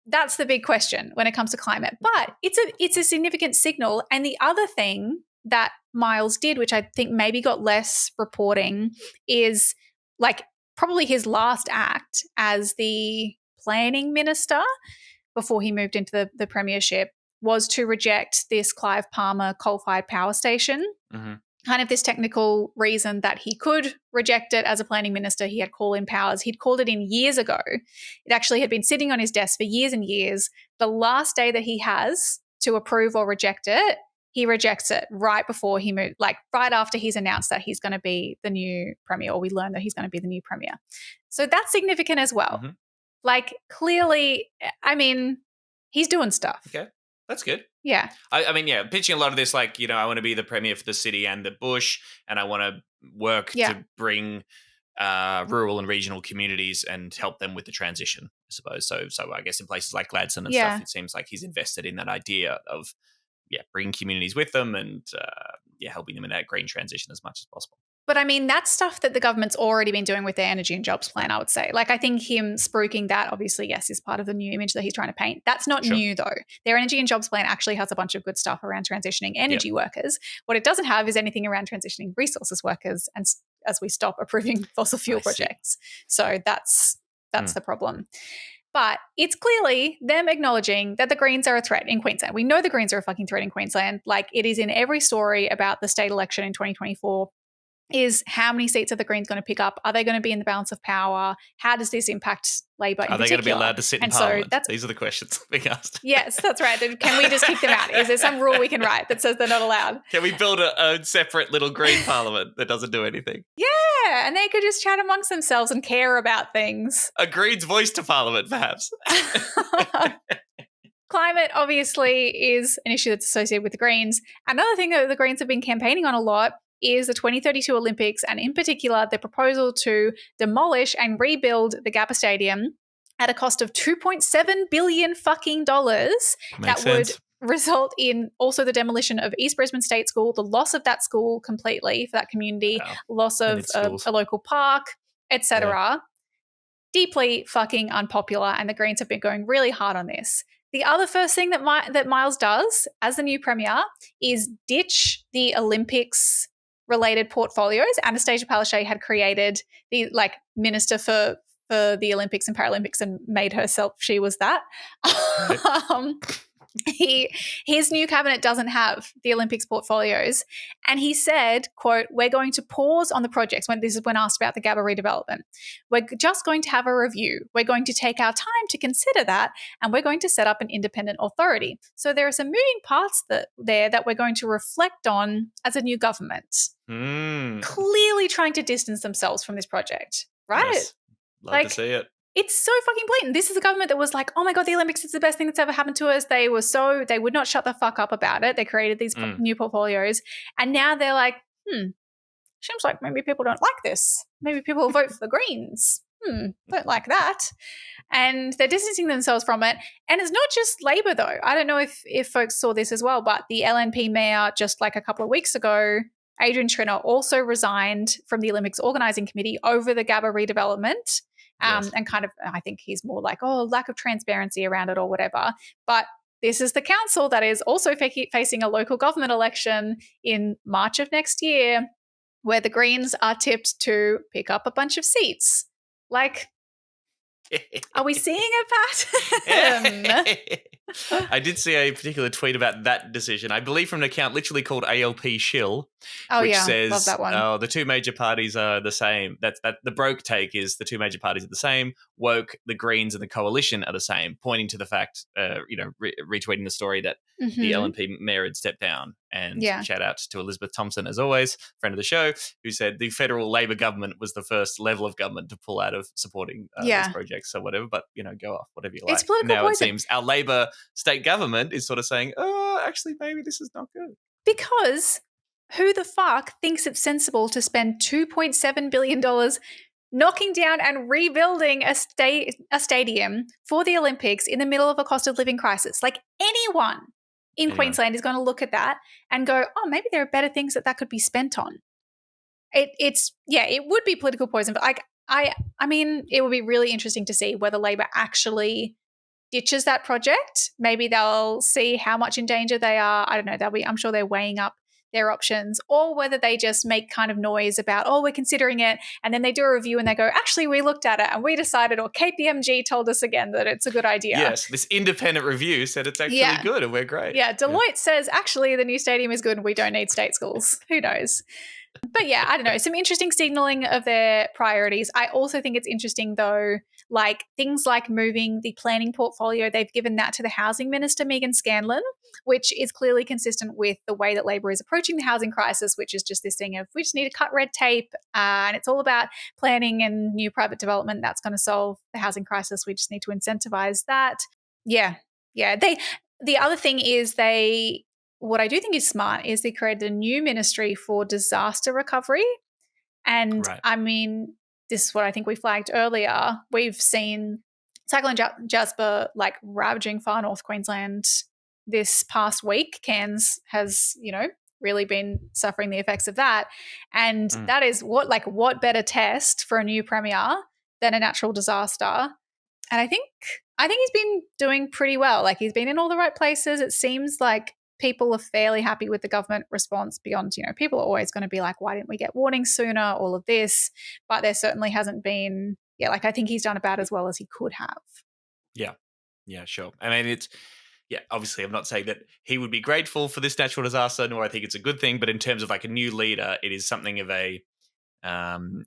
That's the big question when it comes to climate. But it's a significant signal. And the other thing that Miles did, which I think maybe got less reporting, is like probably his last act as the planning minister before he moved into the premiership was to reject this Clive Palmer coal-fired power station. Kind of this technical reason that he could reject it as a planning minister. He had call-in powers. He'd called it in years ago. It actually had been sitting on his desk for years and years. The last day that he has to approve or reject it, he rejects it right before he moved, like right after he's announced that he's going to be the new premier, or we learn that he's going to be the new premier. So that's significant as well. Like clearly, I mean, he's doing stuff. Okay, that's good. Yeah. I mean, pitching a lot of this, like, I want to be the premier for the city and the bush, and I want to work to bring rural and regional communities and help them with the transition, I suppose. So I guess in places like Gladstone and stuff, it seems like he's invested in that idea of bringing communities with them and helping them in that green transition as much as possible. But I mean, that's stuff that the government's already been doing with their energy and jobs plan, I would say. Like, I think him spruiking that, obviously, yes, is part of the new image that he's trying to paint. That's not new, though. Their energy and jobs plan actually has a bunch of good stuff around transitioning energy workers. What it doesn't have is anything around transitioning resources workers, and as we stop approving fossil fuel projects. So that's the problem. But it's clearly them acknowledging that the Greens are a threat in Queensland. We know the Greens are a fucking threat in Queensland. Like, it is in every story about the state election in 2024. Is how many seats are the Greens going to pick up? Are they going to be in the balance of power? How does this impact Labor in particular? Are they going to be allowed to sit in Parliament? These are the questions being asked. Yes, that's right. Can we just kick them out? Is there some rule we can write that says they're not allowed? Can we build a separate little Green Parliament that doesn't do anything? Yeah, and they could just chat amongst themselves and care about things. A Green's voice to Parliament, perhaps. Climate, obviously, is an issue that's associated with the Greens. Another thing that the Greens have been campaigning on a lot is the 2032 Olympics, and in particular, the proposal to demolish and rebuild the Gabba Stadium at a cost of $2.7 billion fucking dollars. Makes that would sense. result in also the demolition of East Brisbane State School, the loss of that school completely for that community, loss of a local park, etc. Deeply fucking unpopular, and the Greens have been going really hard on this. The other first thing that Miles does as the new premier is ditch the Olympics related portfolios. Anastasia Palaszczuk had created the minister for the Olympics and Paralympics and made herself, she was that. His new cabinet doesn't have the Olympics portfolios. And he said, quote, "We're going to pause on the projects." This is when asked about the Gabba redevelopment. "We're just going to have a review. We're going to take our time to consider that, and we're going to set up an independent authority." So there are some moving parts that we're going to reflect on as a new government. Clearly trying to distance themselves from this project, right? Yes. Love to see it. It's so fucking blatant. This is a government that was like, oh my God, the Olympics is the best thing that's ever happened to us. They would not shut the fuck up about it. They created these new portfolios. And now they're like, seems like maybe people don't like this. Maybe people will vote for the Greens. Don't like that. and they're distancing themselves from it. And it's not just Labor, though. I don't know if folks saw this as well, but the LNP mayor just like a couple of weeks ago, Adrian Schrinner, also resigned from the Olympics organising committee over the Gabba redevelopment. And kind of, I think he's more like, lack of transparency around it or whatever. But this is the council that is also facing a local government election in March of next year, where the Greens are tipped to pick up a bunch of seats. Like, are we seeing a pattern? I did see a particular tweet about that decision. I believe from an account literally called ALP Shill, which says, love that one. The two major parties are the same. That the broke take is the two major parties are the same. Woke, the Greens and the Coalition are the same, pointing to the fact, retweeting the story that the LNP mayor had stepped down. And shout out to Elizabeth Thompson, as always, friend of the show, who said the federal Labor government was the first level of government to pull out of supporting these projects or whatever. But, go off, whatever you like. It's political now poison. It seems our Labor state government is sort of saying, actually, maybe this is not good. Because who the fuck thinks it's sensible to spend $2.7 billion knocking down and rebuilding a stadium for the Olympics in the middle of a cost of living crisis? Like, anyone in Queensland is going to look at that and go, maybe there are better things that could be spent on. It would be political poison, but I mean, it would be really interesting to see whether Labor actually ditches that project. Maybe they'll see how much in danger they are. I don't know. I'm sure they're weighing up their options, or whether they just make kind of noise about, we're considering it. And then they do a review and they go, actually, we looked at it and we decided, or KPMG told us again that it's a good idea. Yes, this independent review said it's actually good and we're great. Yeah, Deloitte says, actually, the new stadium is good and we don't need state schools. Who knows? But yeah, I don't know. Some interesting signaling of their priorities. I also think it's interesting, though, like things like moving the planning portfolio. They've given that to the housing minister, Megan Scanlon, which is clearly consistent with the way that Labor is approaching the housing crisis, which is just this thing of we just need to cut red tape and it's all about planning and new private development. That's going to solve the housing crisis. We just need to incentivize that. Yeah. The other thing is what I do think is smart is they created a new ministry for disaster recovery. And I mean, this is what I think we flagged earlier. We've seen Cyclone Jasper like ravaging far north Queensland this past week. Cairns has, really been suffering the effects of that. And that is what better test for a new premier than a natural disaster. And I think he's been doing pretty well. Like, he's been in all the right places. It seems like people are fairly happy with the government response beyond, people are always going to be like, why didn't we get warnings sooner, all of this. But there certainly hasn't been, I think he's done about as well as he could have. Yeah, sure. I mean, obviously I'm not saying that he would be grateful for this natural disaster, nor I think it's a good thing, but in terms of like a new leader, it is something of an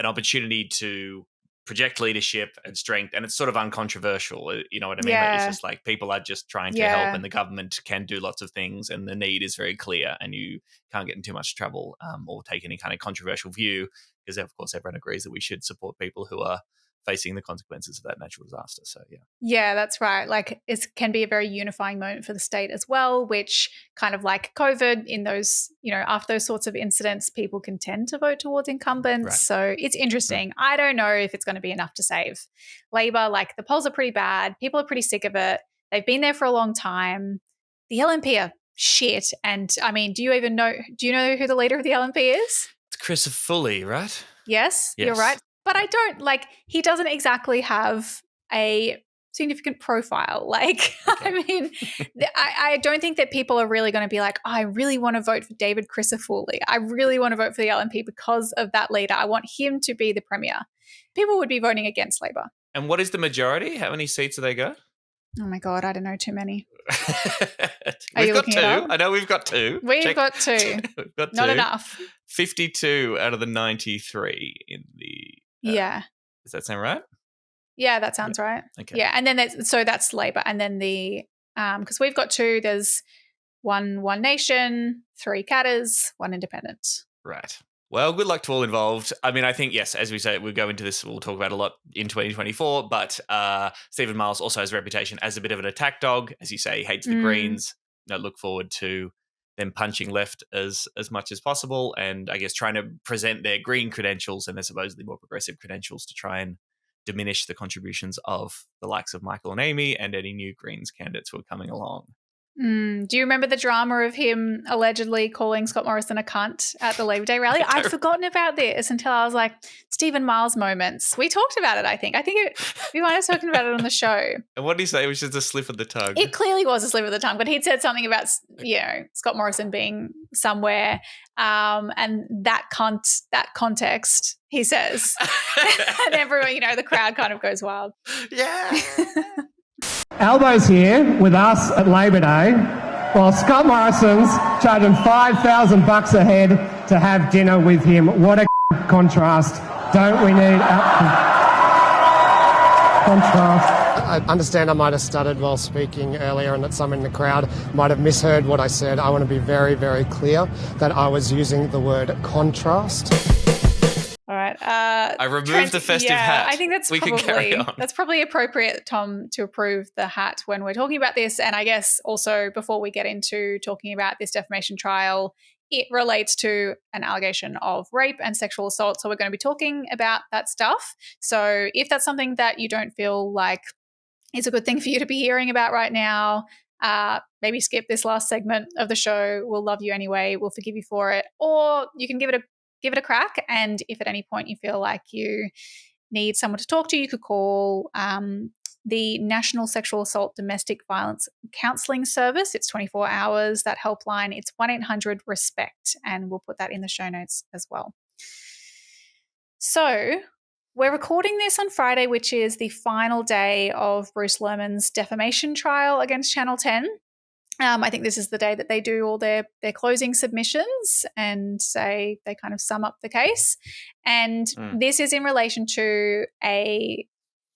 opportunity to project leadership and strength, and it's sort of uncontroversial. You know what I mean? Like, it's just like people are just trying to help, and the government can do lots of things, and the need is very clear, and you can't get in too much trouble or take any kind of controversial view, because of course everyone agrees that we should support people who are facing the consequences of that natural disaster. So yeah, that's right. Like, it can be a very unifying moment for the state as well, which kind of like COVID, in those, after those sorts of incidents, people can tend to vote towards incumbents. Right. So it's interesting. I don't know if it's going to be enough to save Labor. Like, the polls are pretty bad. People are pretty sick of it. They've been there for a long time. The LNP are shit. And I mean, do you know who the leader of the LNP is? It's Chris Foley, right? Yes, you're right. But I don't, he doesn't exactly have a significant profile. Like, okay. I mean, I don't think that people are really going to be like, I really want to vote for David Crisafulli. I really want to vote for the LNP because of that leader. I want him to be the premier. People would be voting against Labor. And what is the majority? How many seats do they go? Oh my God, I don't know, too many. We've got 2. I know we've got 2. We've got 2. We've got 2. Not enough. 52 out of the 93 in the... yeah. Does that sound right? Yeah, that sounds right. Okay. Yeah, and then that's Labor. And then the because we've got 2, there's one Nation, 3 Catters, 1 Independent. Right. Well, good luck to all involved. I mean, I think, yes, as we say, we'll go into this, we'll talk about a lot in 2024, but Stephen Miles also has a reputation as a bit of an attack dog. As you say, he hates the Greens. Look forward to them punching left as much as possible, and I guess trying to present their green credentials and their supposedly more progressive credentials to try and diminish the contributions of the likes of Michael and Amy and any new Greens candidates who are coming along. Do you remember the drama of him allegedly calling Scott Morrison a cunt at the Labor Day rally? I'd forgotten about this until I was like, Stephen Miles moments. We talked about it, I think. We might have spoken about it on the show. And what did he say? It was just a slip of the tongue. It clearly was a slip of the tongue, but he'd said something about, Scott Morrison being somewhere, and that context, he says. And everyone, the crowd kind of goes wild. Yeah. Albo's here with us at Labor Day, while Scott Morrison's charging $5,000 a head to have dinner with him. What a contrast. Don't we need contrast? I understand I might have stuttered while speaking earlier and that some in the crowd might have misheard what I said. I want to be very, very clear that I was using the word contrast. All right. I removed the festive hat. I think that's probably appropriate, Tom, to approve the hat when we're talking about this. And I guess also before we get into talking about this defamation trial, it relates to an allegation of rape and sexual assault. So we're going to be talking about that stuff. So if that's something that you don't feel like is a good thing for you to be hearing about right now, maybe skip this last segment of the show. We'll love you anyway. We'll forgive you for it. Or you can give it a crack, and if at any point you feel like you need someone to talk to, you could call the National Sexual Assault Domestic Violence Counselling Service. It's 24 hours, that helpline. It's 1-800-RESPECT, and we'll put that in the show notes as well. So we're recording this on Friday, which is the final day of Bruce Lehrmann's defamation trial against Channel 10. I think this is the day that they do all their closing submissions and say they kind of sum up the case. And this is in relation to a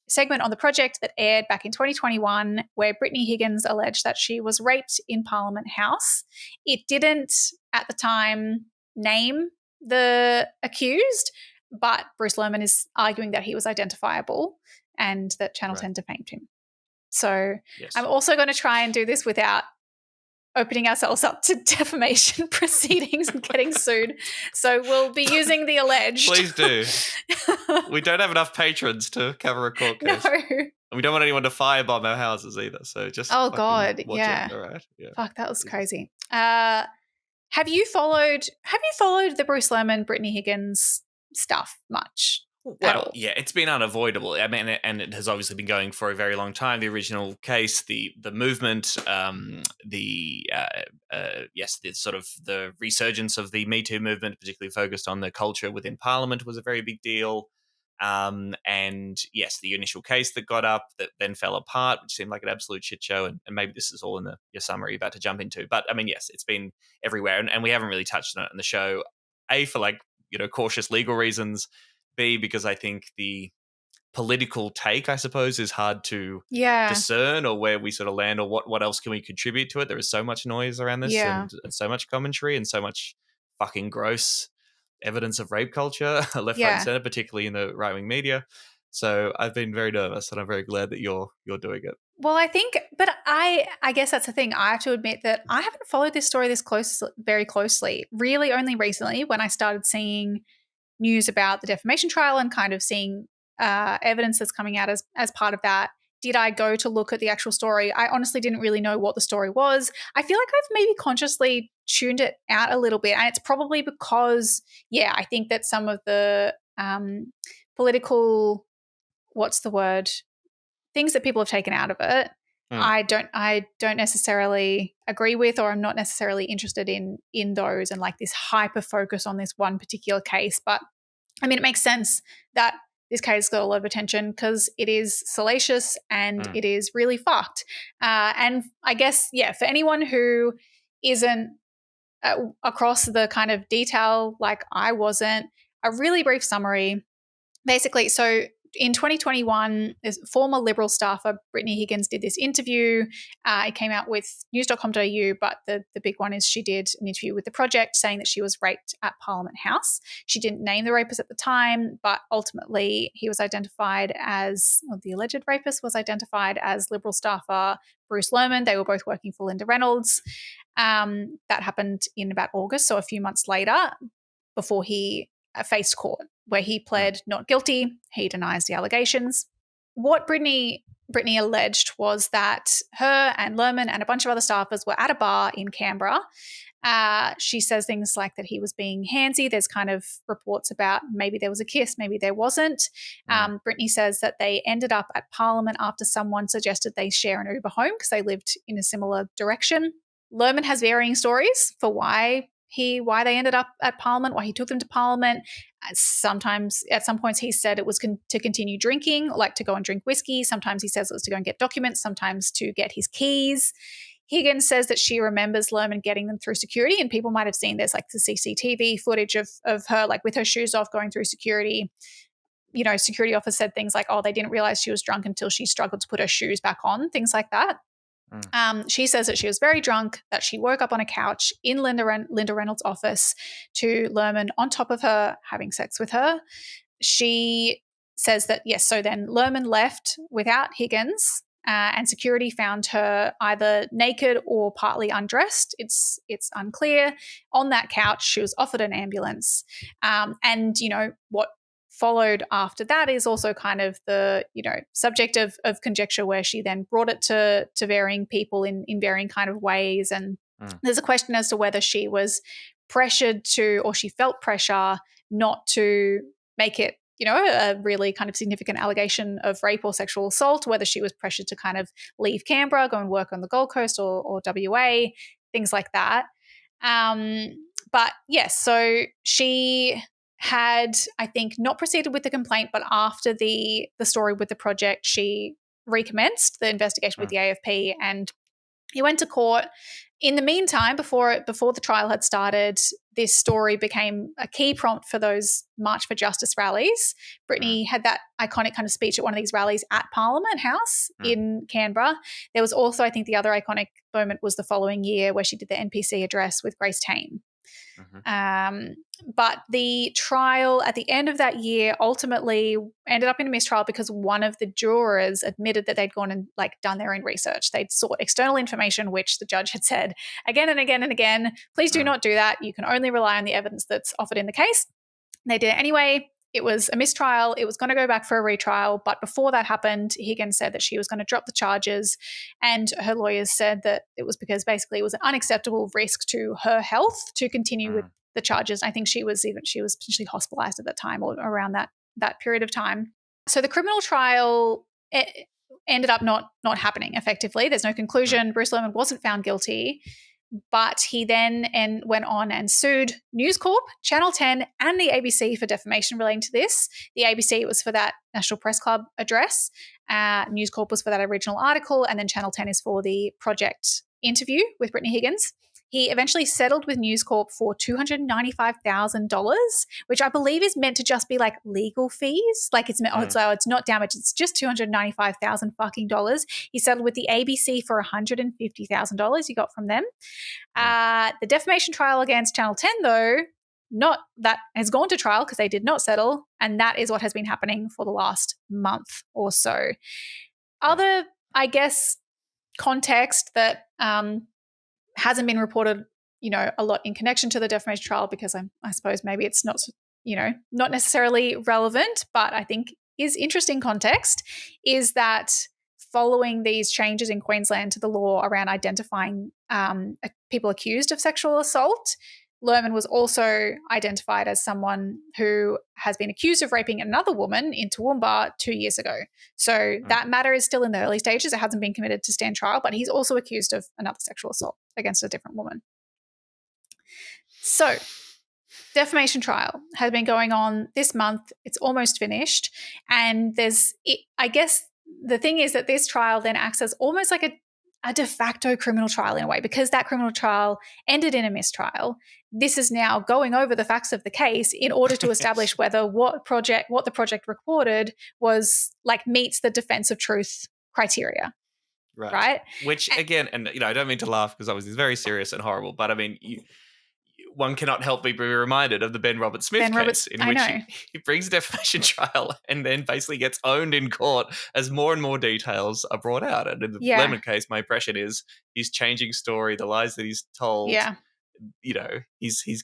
segment on The Project that aired back in 2021 where Brittany Higgins alleged that she was raped in Parliament House. It didn't, at the time, name the accused, but Bruce Lehrmann is arguing that he was identifiable and that Channel 10 defamed him. So yes. I'm also going to try and do this without opening ourselves up to defamation proceedings and getting sued. So we'll be using the alleged. Please do. We don't have enough patrons to cover a court case. No. And we don't want anyone to firebomb our houses either. So just God, watch yeah. It. All right. Yeah. Fuck, that was crazy. Have you followed the Bruce Lehrmann, Brittany Higgins stuff much? Well, yeah, it's been unavoidable. I mean, and it has obviously been going for a very long time. The original case, the movement, the sort of the resurgence of the Me Too movement, particularly focused on the culture within Parliament, was a very big deal. And yes, the initial case that got up that then fell apart, which seemed like an absolute shit show. And maybe this is all in your summary you're about to jump into. But I mean, yes, it's been everywhere, and we haven't really touched on it in the show. A, for cautious legal reasons. B, because I think the political take, I suppose, is hard to discern, or where we sort of land, or what else can we contribute to it. There is so much noise around this and so much commentary and so much fucking gross evidence of rape culture left, right, and center, particularly in the right-wing media. So I've been very nervous, and I'm very glad that you're doing it. Well, I think, but I guess that's the thing. I have to admit that I haven't followed this story very closely, really only recently when I started seeing news about the defamation trial and kind of seeing evidence that's coming out as part of that. Did I go to look at the actual story? I honestly didn't really know what the story was. I feel like I've maybe consciously tuned it out a little bit, and it's probably because, I think that some of the political, things that people have taken out of it, I don't necessarily agree with, or I'm not necessarily interested in those, and like this hyper focus on this one particular case. But I mean, it makes sense that this case got a lot of attention because it is salacious and it is really fucked. And I guess, for anyone who isn't across the kind of detail like I wasn't, a really brief summary. Basically, so in 2021, former Liberal staffer Brittany Higgins did this interview. It came out with news.com.au, but the big one is she did an interview with The Project saying that she was raped at Parliament House. She didn't name the rapist at the time, but ultimately he was identified as, the alleged rapist was identified as Liberal staffer Bruce Lehrmann. They were both working for Linda Reynolds. That happened in about August, so a few months later, before he faced court. where he pled not guilty. He denies the allegations. What Brittany alleged was that her and Lehrmann and a bunch of other staffers were at a bar in Canberra. She says things like that he was being handsy. There's kind of reports about maybe there was a kiss, maybe there wasn't. Brittany says that they ended up at Parliament after someone suggested they share an Uber home because they lived in a similar direction. Lehrmann has varying stories for why they ended up at Parliament, why he took them to Parliament. Sometimes, at some points, he said it was to continue drinking, like to go and drink whiskey. Sometimes he says it was to go and get documents, sometimes to get his keys. Higgins says that she remembers Lehrmann getting them through security, and people might have seen there's like the CCTV footage of her like with her shoes off going through security. You know, security officer said things like, oh, they didn't realize she was drunk until she struggled to put her shoes back on, things like that. She says that she was very drunk, that she woke up on a couch in Linda Reynolds' office to Lehrmann on top of her, having sex with her. She says that, yes, so then Lehrmann left without Higgins, and security found her either naked or partly undressed. It's unclear. On that couch, she was offered an ambulance. And, you know, what followed after that is also kind of the, you know, subject of conjecture, where she then brought it to varying people in varying kind of ways. And there's a question as to whether she was pressured to, or she felt pressure not to make it, you know, a really kind of significant allegation of rape or sexual assault, whether she was pressured to kind of leave Canberra, go and work on the Gold Coast or WA, things like that. But yes, so she had, I think, not proceeded with the complaint, but after the story with the project, she recommenced the investigation with the AFP, and he went to court. In the meantime, before the trial had started, this story became a key prompt for those March for Justice rallies. Brittany had that iconic kind of speech at one of these rallies at Parliament House in Canberra. There was also, I think, the other iconic moment was the following year where she did the NPC address with Grace Tame. But the trial at the end of that year ultimately ended up in a mistrial because one of the jurors admitted that they'd gone and like done their own research. They'd sought external information, which the judge had said again and again and again, please do not do that. You can only rely on the evidence that's offered in the case. They did it anyway. It was a mistrial. It was going to go back for a retrial. But before that happened, Higgins said that she was going to drop the charges. And her lawyers said that it was because basically it was an unacceptable risk to her health to continue with the charges. I think she was potentially hospitalized at that time or around that period of time. So the criminal trial ended up not happening effectively. There's no conclusion. Bruce Lehrmann wasn't found guilty. But he then went on and sued News Corp, Channel 10, and the ABC for defamation relating to this. The ABC was for that National Press Club address. News Corp was for that original article, and then Channel 10 is for the project interview with Brittany Higgins. He eventually settled with News Corp for $295,000, which I believe is meant to just be like legal fees. Like it's not damage. It's just $295,000 fucking dollars. He settled with the ABC for $150,000 he got from them. The defamation trial against Channel 10, though, not that has gone to trial because they did not settle, and that is what has been happening for the last month or so. Other, I guess, context that hasn't been reported, you know, a lot in connection to the defamation trial because I suppose maybe it's not, you know, not necessarily relevant, but I think is interesting context is that following these changes in Queensland to the law around identifying people accused of sexual assault, Lehrmann was also identified as someone who has been accused of raping another woman in Toowoomba 2 years ago. So that matter is still in the early stages. It hasn't been committed to stand trial, but he's also accused of another sexual assault against a different woman. So defamation trial has been going on this month. It's almost finished. And I guess the thing is that this trial then acts as almost like a de facto criminal trial in a way, because that criminal trial ended in a mistrial. This is now going over the facts of the case in order to establish whether what the project recorded was like meets the defense of truth criteria. Right? Which again, and you know, I don't mean to laugh because obviously it's very serious and horrible, but I mean, one cannot help but be reminded of the Ben Roberts-Smith case in which he brings a defamation trial and then basically gets owned in court as more and more details are brought out. And in the Lehrmann case, my impression is he's changing story, the lies that he's told. Yeah. You know, he's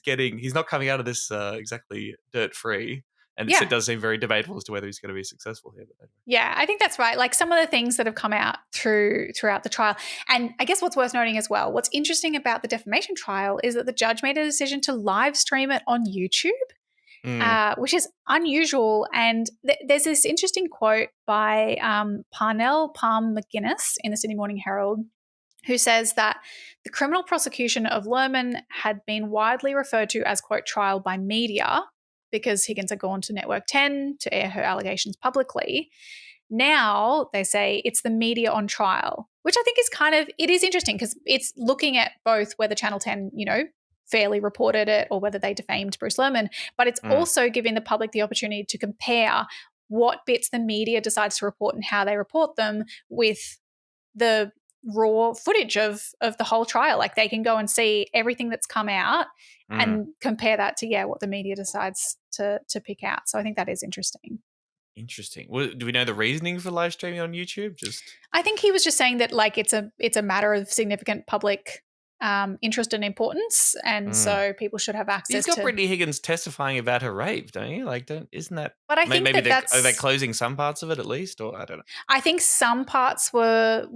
not coming out of this exactly dirt free. And Yeah. it does seem very debatable as to whether he's going to be successful here. But Yeah, I think that's right. Like some of the things that have come out throughout the trial. And I guess what's worth noting as well, what's interesting about the defamation trial is that the judge made a decision to live stream it on YouTube, which is unusual. And there's this interesting quote by Parnell Palm McGuinness in the Sydney Morning Herald, who says that the criminal prosecution of Lehrmann had been widely referred to as, quote, trial by media, because Higgins had gone to Network 10 to air her allegations publicly. Now they say it's the media on trial, which I think is it is interesting because it's looking at both whether Channel 10, fairly reported it or whether they defamed Bruce Lehrmann, but it's also giving the public the opportunity to compare what bits the media decides to report and how they report them with the raw footage of the whole trial. Like they can go and see everything that's come out and compare that to what the media decides to pick out. So I think that is interesting. Interesting. Well, do we know the reasoning for live streaming on YouTube? I think he was just saying that like it's a matter of significant public interest and importance, and so people should have access. He's got Brittany Higgins testifying about her rape, don't you? Like, isn't that? But I think maybe that's. Are they closing some parts of it at least, or I don't know. I think some parts were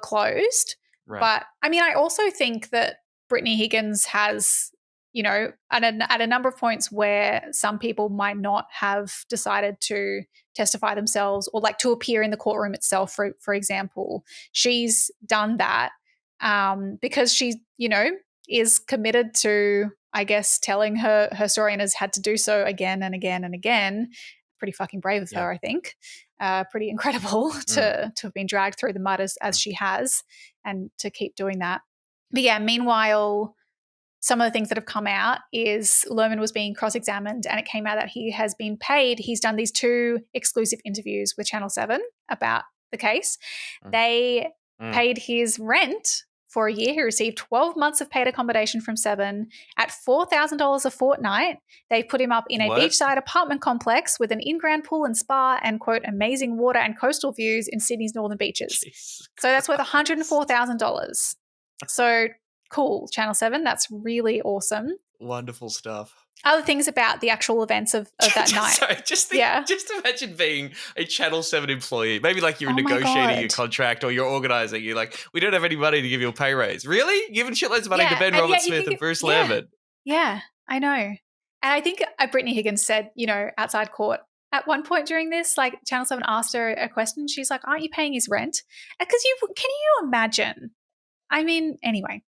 closed, right. But I mean, I also think that Brittany Higgins has, at a number of points where some people might not have decided to testify themselves or like to appear in the courtroom itself, for example, she's done that because she, is committed to, I guess, telling her story and has had to do so again and again and again. Pretty fucking brave of her, I think. Pretty incredible to have been dragged through the mud as she has and to keep doing that. But yeah, meanwhile, some of the things that have come out is Lehrmann was being cross-examined and it came out that he has been paid. He's done these 2 exclusive interviews with Channel 7 about the case. They paid his rent for a year. He received 12 months of paid accommodation from 7 at $4,000 a fortnight. They put him up in a beachside apartment complex with an in-ground pool and spa and, quote, amazing water and coastal views in Sydney's northern beaches. So that's worth $104,000. So cool, Channel 7. That's really awesome. Wonderful stuff. Other things about the actual events of that night. Sorry, just imagine being a Channel 7 employee. Maybe like you're negotiating a contract or you're organising. You're like, we don't have any money to give you a pay raise. Really? Giving shitloads of money to Ben Roberts-Smith and Bruce Lehrmann. Yeah, I know. And I think Brittany Higgins said, outside court, at one point during this, like Channel 7 asked her a question. She's like, aren't you paying his rent? Because can you imagine? I mean, anyway.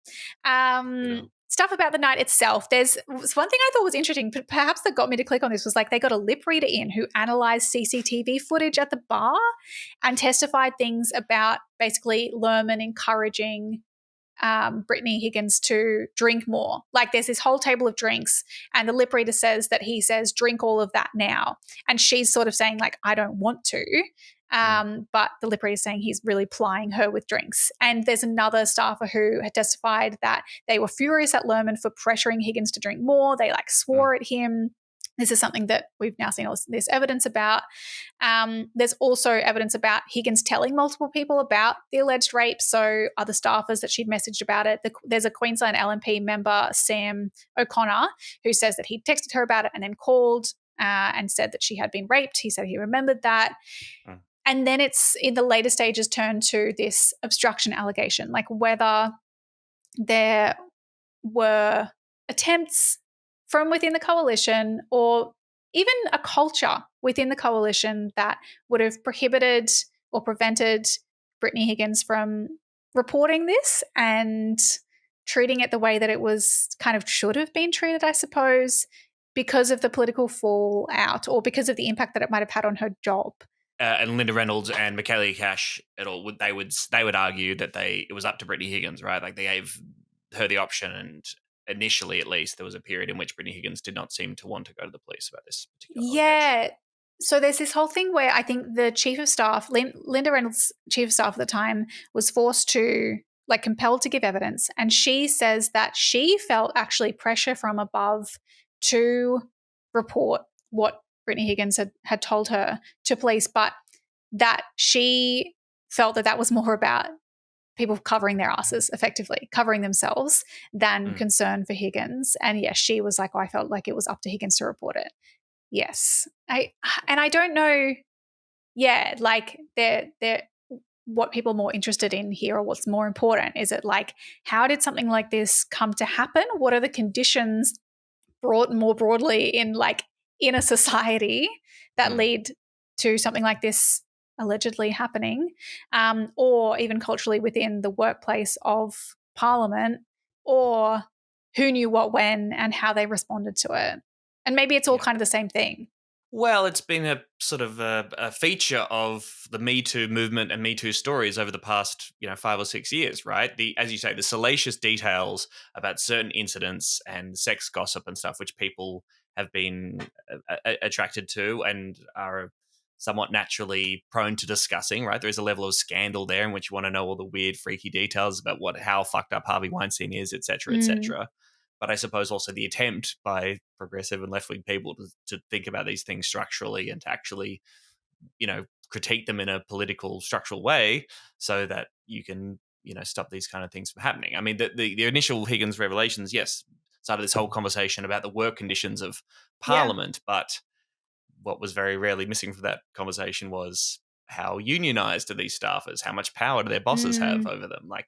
Stuff about the night itself. There's one thing I thought was interesting, but perhaps that got me to click on this was like they got a lip reader in who analysed CCTV footage at the bar and testified things about basically Lehrmann encouraging Brittany Higgins to drink more. Like there's this whole table of drinks and the lip reader says that he says, drink all of that now. And she's sort of saying like, I don't want to. But the lip reader is saying he's really plying her with drinks. And there's another staffer who had testified that they were furious at Lehrmann for pressuring Higgins to drink more. They like swore at him. This is something that we've now seen all this evidence about. There's also evidence about Higgins telling multiple people about the alleged rape, so other staffers that she'd messaged about it. There's a Queensland LNP member, Sam O'Connor, who says that he texted her about it and then called and said that she had been raped. He said he remembered that. And then it's in the later stages turned to this obstruction allegation, like whether there were attempts from within the coalition or even a culture within the coalition that would have prohibited or prevented Brittany Higgins from reporting this and treating it the way that it was kind of should have been treated, I suppose, because of the political fallout or because of the impact that it might have had on her job. And Linda Reynolds and Michaela Cash, they would argue that it was up to Brittany Higgins, right? Like they gave her the option, and initially, at least, there was a period in which Brittany Higgins did not seem to want to go to the police about this particular allegation. So there's this whole thing where I think the chief of staff, Linda Reynolds, chief of staff at the time, was forced to, like, compelled to give evidence, and she says that she felt actually pressure from above to report what Brittany Higgins had told her to police, but that she felt that was more about people covering their asses, effectively covering themselves, than concern for Higgins. And yes, she was like, I felt like it was up to Higgins to report it. Yes. I don't know. Yeah, like they're what people are more interested in here, or what's more important. Is it like, how did something like this come to happen? What are the conditions more broadly in a society that lead to something like this allegedly happening, or even culturally within the workplace of Parliament, or who knew what when and how they responded to it? And maybe it's all kind of the same thing. Well, it's been a sort of a feature of the Me Too movement and Me Too stories over the past, 5 or 6 years, right? As you say, the salacious details about certain incidents and sex gossip and stuff, which people have been attracted to and are somewhat naturally prone to discussing, right? There is a level of scandal there in which you want to know all the weird, freaky details about how fucked up Harvey Weinstein is, et cetera, et cetera. But I suppose also the attempt by progressive and left-wing people to think about these things structurally and to actually, critique them in a political, structural way so that you can, stop these kind of things from happening. I mean, the initial Higgins revelations, yes, started this whole conversation about the work conditions of Parliament, but what was very rarely missing from that conversation was how unionized are these staffers? How much power do their bosses have over them? Like,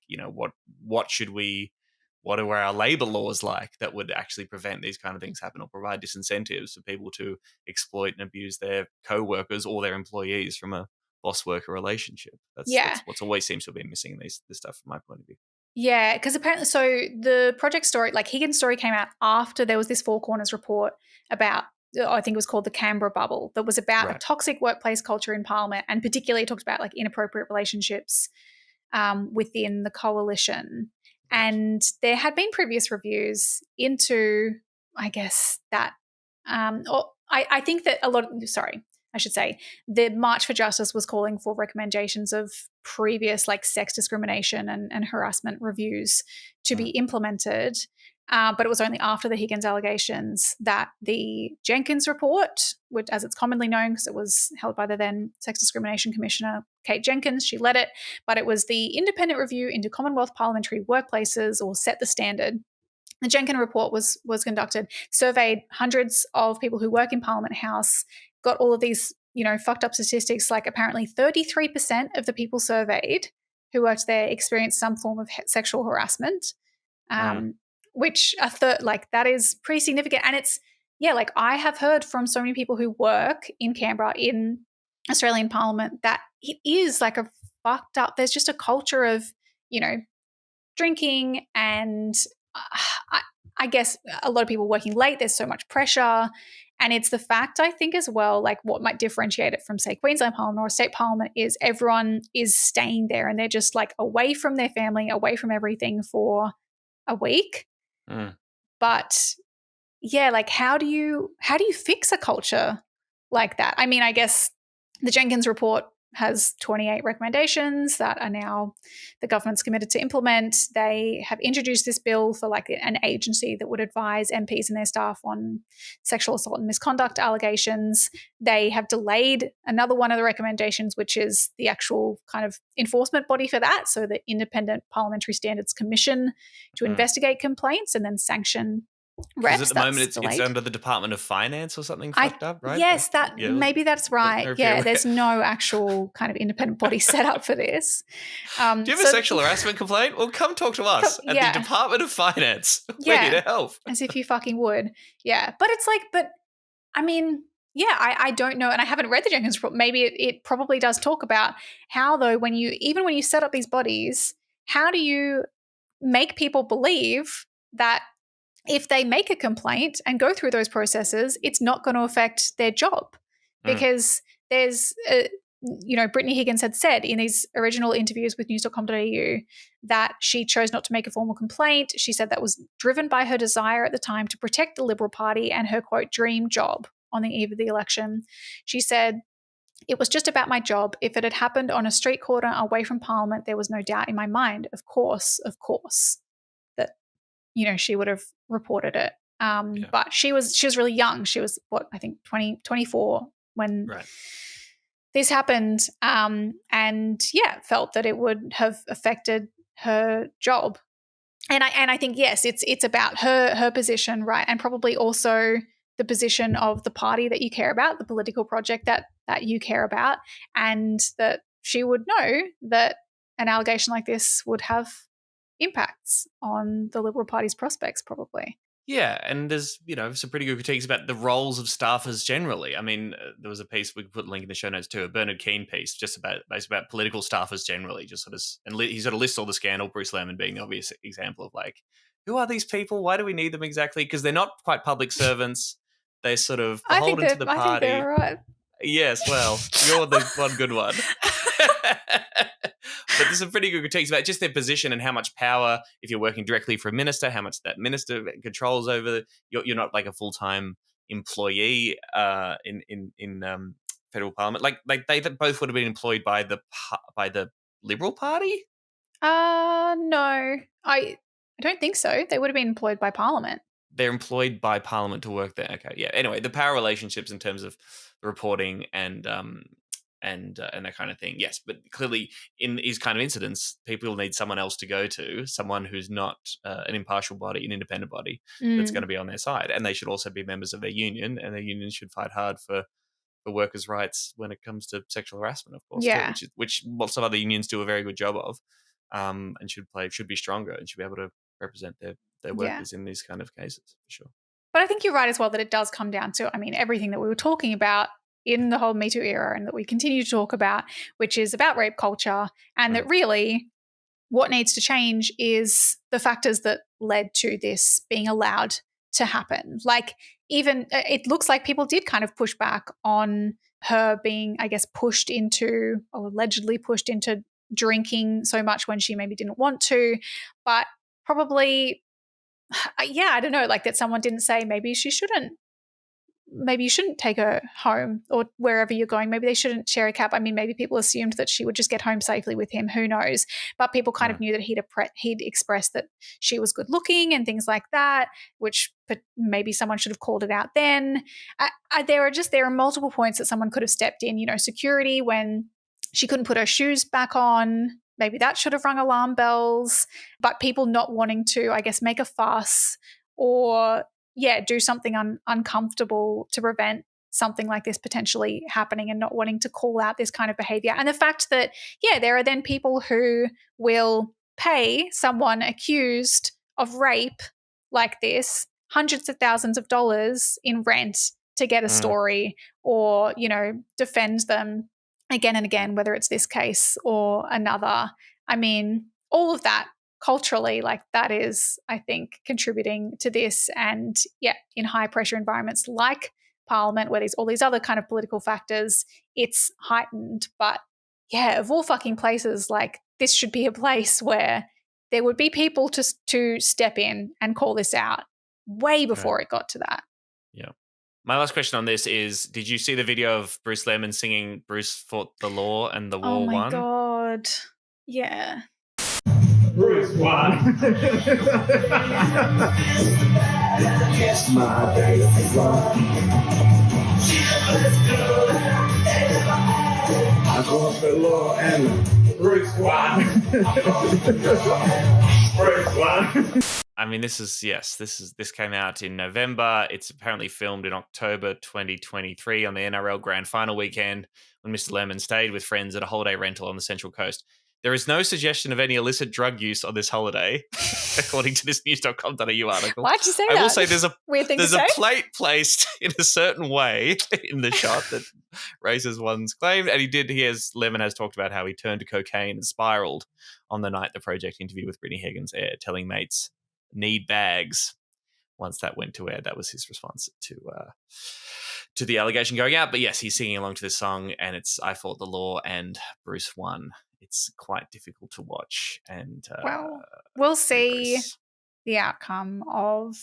what are our labor laws like that would actually prevent these kind of things happen, or provide disincentives for people to exploit and abuse their co-workers or their employees from a boss-worker relationship? That's what's always seems to have been missing in this stuff from my point of view. Yeah, because apparently, so the project story, like Higgins' story, came out after there was this Four Corners report about, I think it was called the Canberra Bubble, that was about a toxic workplace culture in Parliament, and particularly talked about like inappropriate relationships within the coalition. And there had been previous reviews into, I guess, that. I think that the March for Justice was calling for recommendations of previous like sex discrimination and harassment reviews to be implemented. But it was only after the Higgins allegations that the Jenkins report, which, as it's commonly known because it was held by the then Sex Discrimination Commissioner, Kate Jenkins, she led it, but it was the independent review into Commonwealth parliamentary workplaces, or Set the Standard. The Jenkins report was conducted, surveyed hundreds of people who work in Parliament House, got all of these, fucked up statistics, like apparently 33% of the people surveyed who worked there experienced some form of sexual harassment. Which that is pretty significant. And it's, like I have heard from so many people who work in Canberra in Australian Parliament that it is like a fucked up, there's just a culture of, drinking and I guess a lot of people working late, there's so much pressure. And it's the fact, I think, as well, like what might differentiate it from, say, Queensland Parliament or a state parliament is everyone is staying there and they're just like away from their family, away from everything for a week. But like how do you fix a culture like that? I mean, I guess the Jenkins report has 28 recommendations that are now the government's committed to implement. They have introduced this bill for like an agency that would advise MPs and their staff on sexual assault and misconduct allegations. They have delayed another one of the recommendations, which is the actual kind of enforcement body for that. So the Independent Parliamentary Standards Commission to investigate complaints and then sanction reps. Because at the moment it's under the Department of Finance or something fucked up, right? Yes, maybe that's right. Yeah, there's no actual kind of independent body set up for this. Do you have a sexual harassment complaint? Well, come talk to us at the Department of Finance. We're here to help. As if you fucking would. Yeah, but it's like, I mean, I don't know, and I haven't read the Jenkins report. Maybe it probably does talk about how, though, when you set up these bodies, how do you make people believe that if they make a complaint and go through those processes, it's not going to affect their job? Because there's, Brittany Higgins had said in these original interviews with news.com.au that she chose not to make a formal complaint. She said that was driven by her desire at the time to protect the Liberal Party and her, quote, dream job on the eve of the election. She said, "It was just about my job. If it had happened on a street corner away from Parliament, there was no doubt in my mind, of course, that, she would have reported it." But she was really young. She was, I think 24 when this happened, and felt that it would have affected her job. And I think, yes, it's about her position, right, and probably also the position of the party that you care about, the political project that you care about, and that she would know that an allegation like this would have impacts on the Liberal Party's prospects, probably. Yeah, and there's, some pretty good critiques about the roles of staffers generally. I mean, there was a piece, we could put a link in the show notes too, a Bernard Keane piece, just about political staffers generally, he sort of lists all the scandal, Bruce Lehrmann being the obvious example of like, who are these people? Why do we need them exactly? Because they're not quite public servants. They're sort of beholden to the party. I think they're all right. Yes, well, you're the one good one. But there's some pretty good critiques about just their position and how much power, if you're working directly for a minister, how much that minister controls over. You're not like a full-time employee in federal parliament. Like they both would have been employed by the Liberal Party. No, I don't think so. They would have been employed by Parliament. They're employed by Parliament to work there. Okay, yeah. Anyway, the power relationships in terms of the reporting and that kind of thing. Yes, but clearly in these kind of incidents, people need someone else to go to, someone who's not an impartial body, an independent body that's going to be on their side, and they should also be members of their union, and their union should fight hard for workers' rights when it comes to sexual harassment, of course, yeah, too, which lots of other unions do a very good job of, and should be stronger and should be able to represent their workers in these kind of cases for sure. But I think you're right as well that it does come down to, I mean, everything that we were talking about in the whole Me Too era and that we continue to talk about, which is about rape culture, and that really what needs to change is the factors that led to this being allowed to happen. Like, even it looks like people did kind of push back on her being, I guess, pushed into, or allegedly pushed into, drinking so much when she maybe didn't want to, but probably, I don't know, like that someone didn't say maybe you shouldn't take her home or wherever you're going. Maybe they shouldn't share a cab. I mean, maybe people assumed that she would just get home safely with him. Who knows? But people kind of knew that he'd expressed that she was good looking and things like that, which maybe someone should have called it out then. There are multiple points that someone could have stepped in, security when she couldn't put her shoes back on. Maybe that should have rung alarm bells, but people not wanting to, I guess, make a fuss or do something uncomfortable to prevent something like this potentially happening and not wanting to call out this kind of behavior. And the fact that, there are then people who will pay someone accused of rape like this hundreds of thousands of dollars in rent to get a story or, defend them again and again, whether it's this case or another. I mean, all of that culturally, like that is, I think, contributing to this. And in high pressure environments like Parliament, where there's all these other kind of political factors, it's heightened. But of all fucking places, like this should be a place where there would be people to step in and call this out way before it got to that. Yeah. My last question on this is, did you see the video of Bruce Lehrmann singing Bruce Fought the Law and the War Won? Oh my God. Yeah. Bruce won. Yes, my day is long. I fought the law and Bruce won. Bruce won. I mean, this came out in November. It's apparently filmed in October 2023 on the NRL Grand Final weekend when Mr. Lehrmann stayed with friends at a holiday rental on the Central Coast. There is no suggestion of any illicit drug use on this holiday, according to this news.com.au article. Why'd you say that? I will say there's a plate placed in a certain way in the shot that raises one's claim. And Lehrmann has talked about how he turned to cocaine and spiraled on the night the project interview with Brittany Higgins aired, telling mates, need bags. Once that went to air, that was his response to the allegation going out. But yes, he's singing along to this song, and it's I Fought the Law and Bruce Won. It's quite difficult to watch. And well, we'll see the outcome of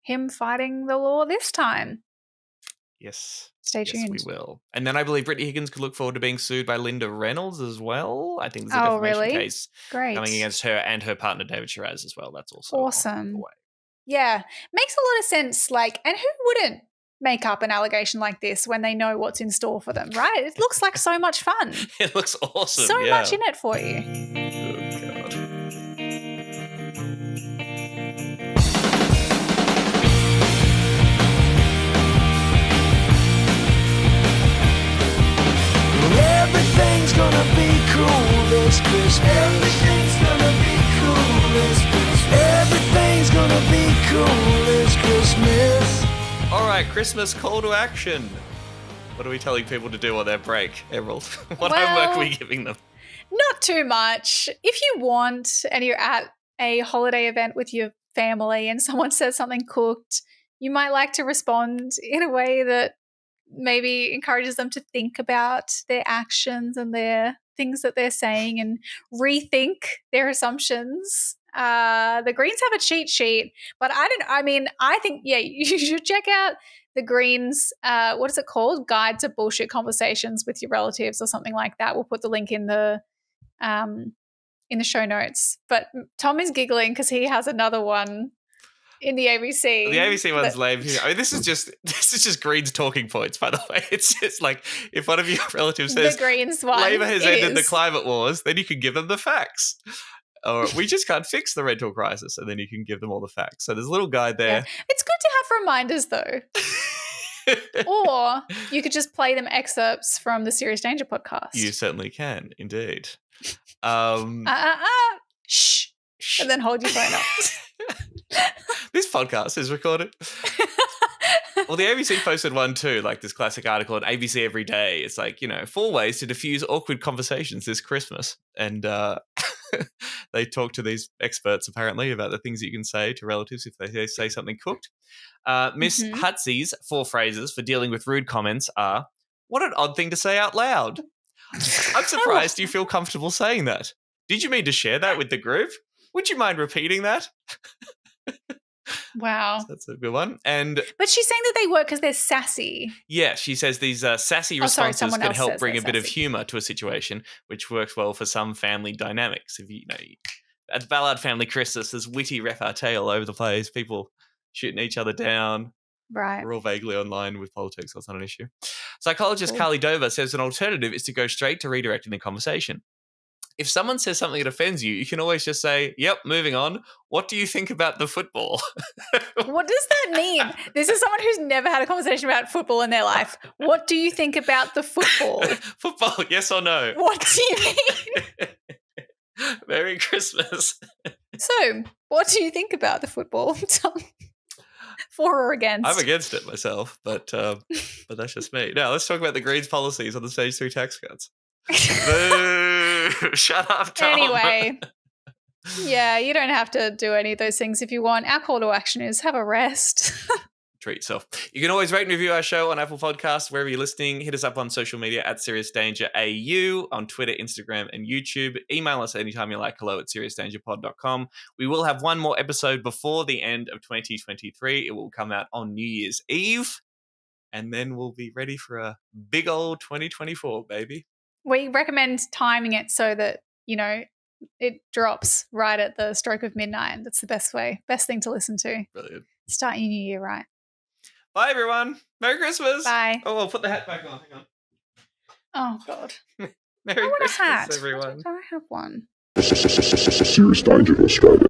him fighting the law this time. Yes. Stay tuned. Yes, we will. And then I believe Brittany Higgins could look forward to being sued by Linda Reynolds as well. I think there's a defamation case coming against her and her partner David Shiraz as well. That's also awesome. Yeah. Makes a lot of sense. Like, and who wouldn't make up an allegation like this when they know what's in store for them, right? It looks like so much fun. It looks awesome. So much in it for you. Oh, God. Everything's gonna be cool this Christmas. Everything's gonna be cool this Christmas. All right, Christmas call to action. What are we telling people to do on their break, Emerald? What homework are we giving them? Not too much. If you want and you're at a holiday event with your family and someone says something cooked, you might like to respond in a way that maybe encourages them to think about their actions and their things that they're saying and rethink their assumptions. The Greens have a cheat sheet, but I think, you should check out the Greens, what is it called? Guide to Bullshit Conversations with Your Relatives or something like that. We'll put the link in the show notes. But Tom is giggling because he has another one in the ABC. The ABC one's lame. I mean, this is just Greens talking points, by the way. It's just like if one of your relatives says the Greens one, Labor has ended the climate wars, then you can give them the facts. Or we just can't fix the rental crisis, and then you can give them all the facts. So there's a little guide there. Yeah. It's good to have reminders, though. Or you could just play them excerpts from the Serious Danger podcast. You certainly can, indeed. Shh. And then hold your phone up. This podcast is recorded. Well, the ABC posted one too, like this classic article on ABC Every Day. It's like, 4 ways to diffuse awkward conversations this Christmas. And they talk to these experts, apparently, about the things you can say to relatives if they say something cooked. Miss Hutsey's 4 phrases for dealing with rude comments are, what an odd thing to say out loud. I'm surprised you feel comfortable saying that. Did you mean to share that with the group? Would you mind repeating that? Wow. So that's a good one. But she's saying that they work because they're sassy. Yeah, she says these sassy responses can help bring a bit of humour to a situation, which works well for some family dynamics. If at the Ballard family Christmas, there's witty repartee all over the place, people shooting each other down. Right. We're all vaguely online with politics, so it's not an issue. Psychologist Carly Dover says an alternative is to go straight to redirecting the conversation. If someone says something that offends you, you can always just say, yep, moving on. What do you think about the football? What does that mean? This is someone who's never had a conversation about football in their life. What do you think about the football? Football, yes or no? What do you mean? Merry Christmas. So, what do you think about the football? For or against? I'm against it myself, but that's just me. Now, let's talk about the Greens' policies on the Stage 3 tax cuts. Boo! Shut up, Tom. Anyway, yeah, you don't have to do any of those things if you want. Our call to action is have a rest. Treat yourself. You can always rate and review our show on Apple Podcasts, wherever you're listening. Hit us up on social media at Serious Danger AU, on Twitter, Instagram, and YouTube. Email us anytime you like, hello@seriousdangerpod.com. We will have one more episode before the end of 2023. It will come out on New Year's Eve, and then we'll be ready for a big old 2024, baby. We recommend timing it so that, it drops right at the stroke of midnight. That's the best thing to listen to. Brilliant. Start your new year right. Bye, everyone. Merry Christmas. Bye. Oh, I'll put the hat back on. Hang on. Oh, God. Merry I want Christmas, a hat. everyone. I have one. Serious Danger Australia.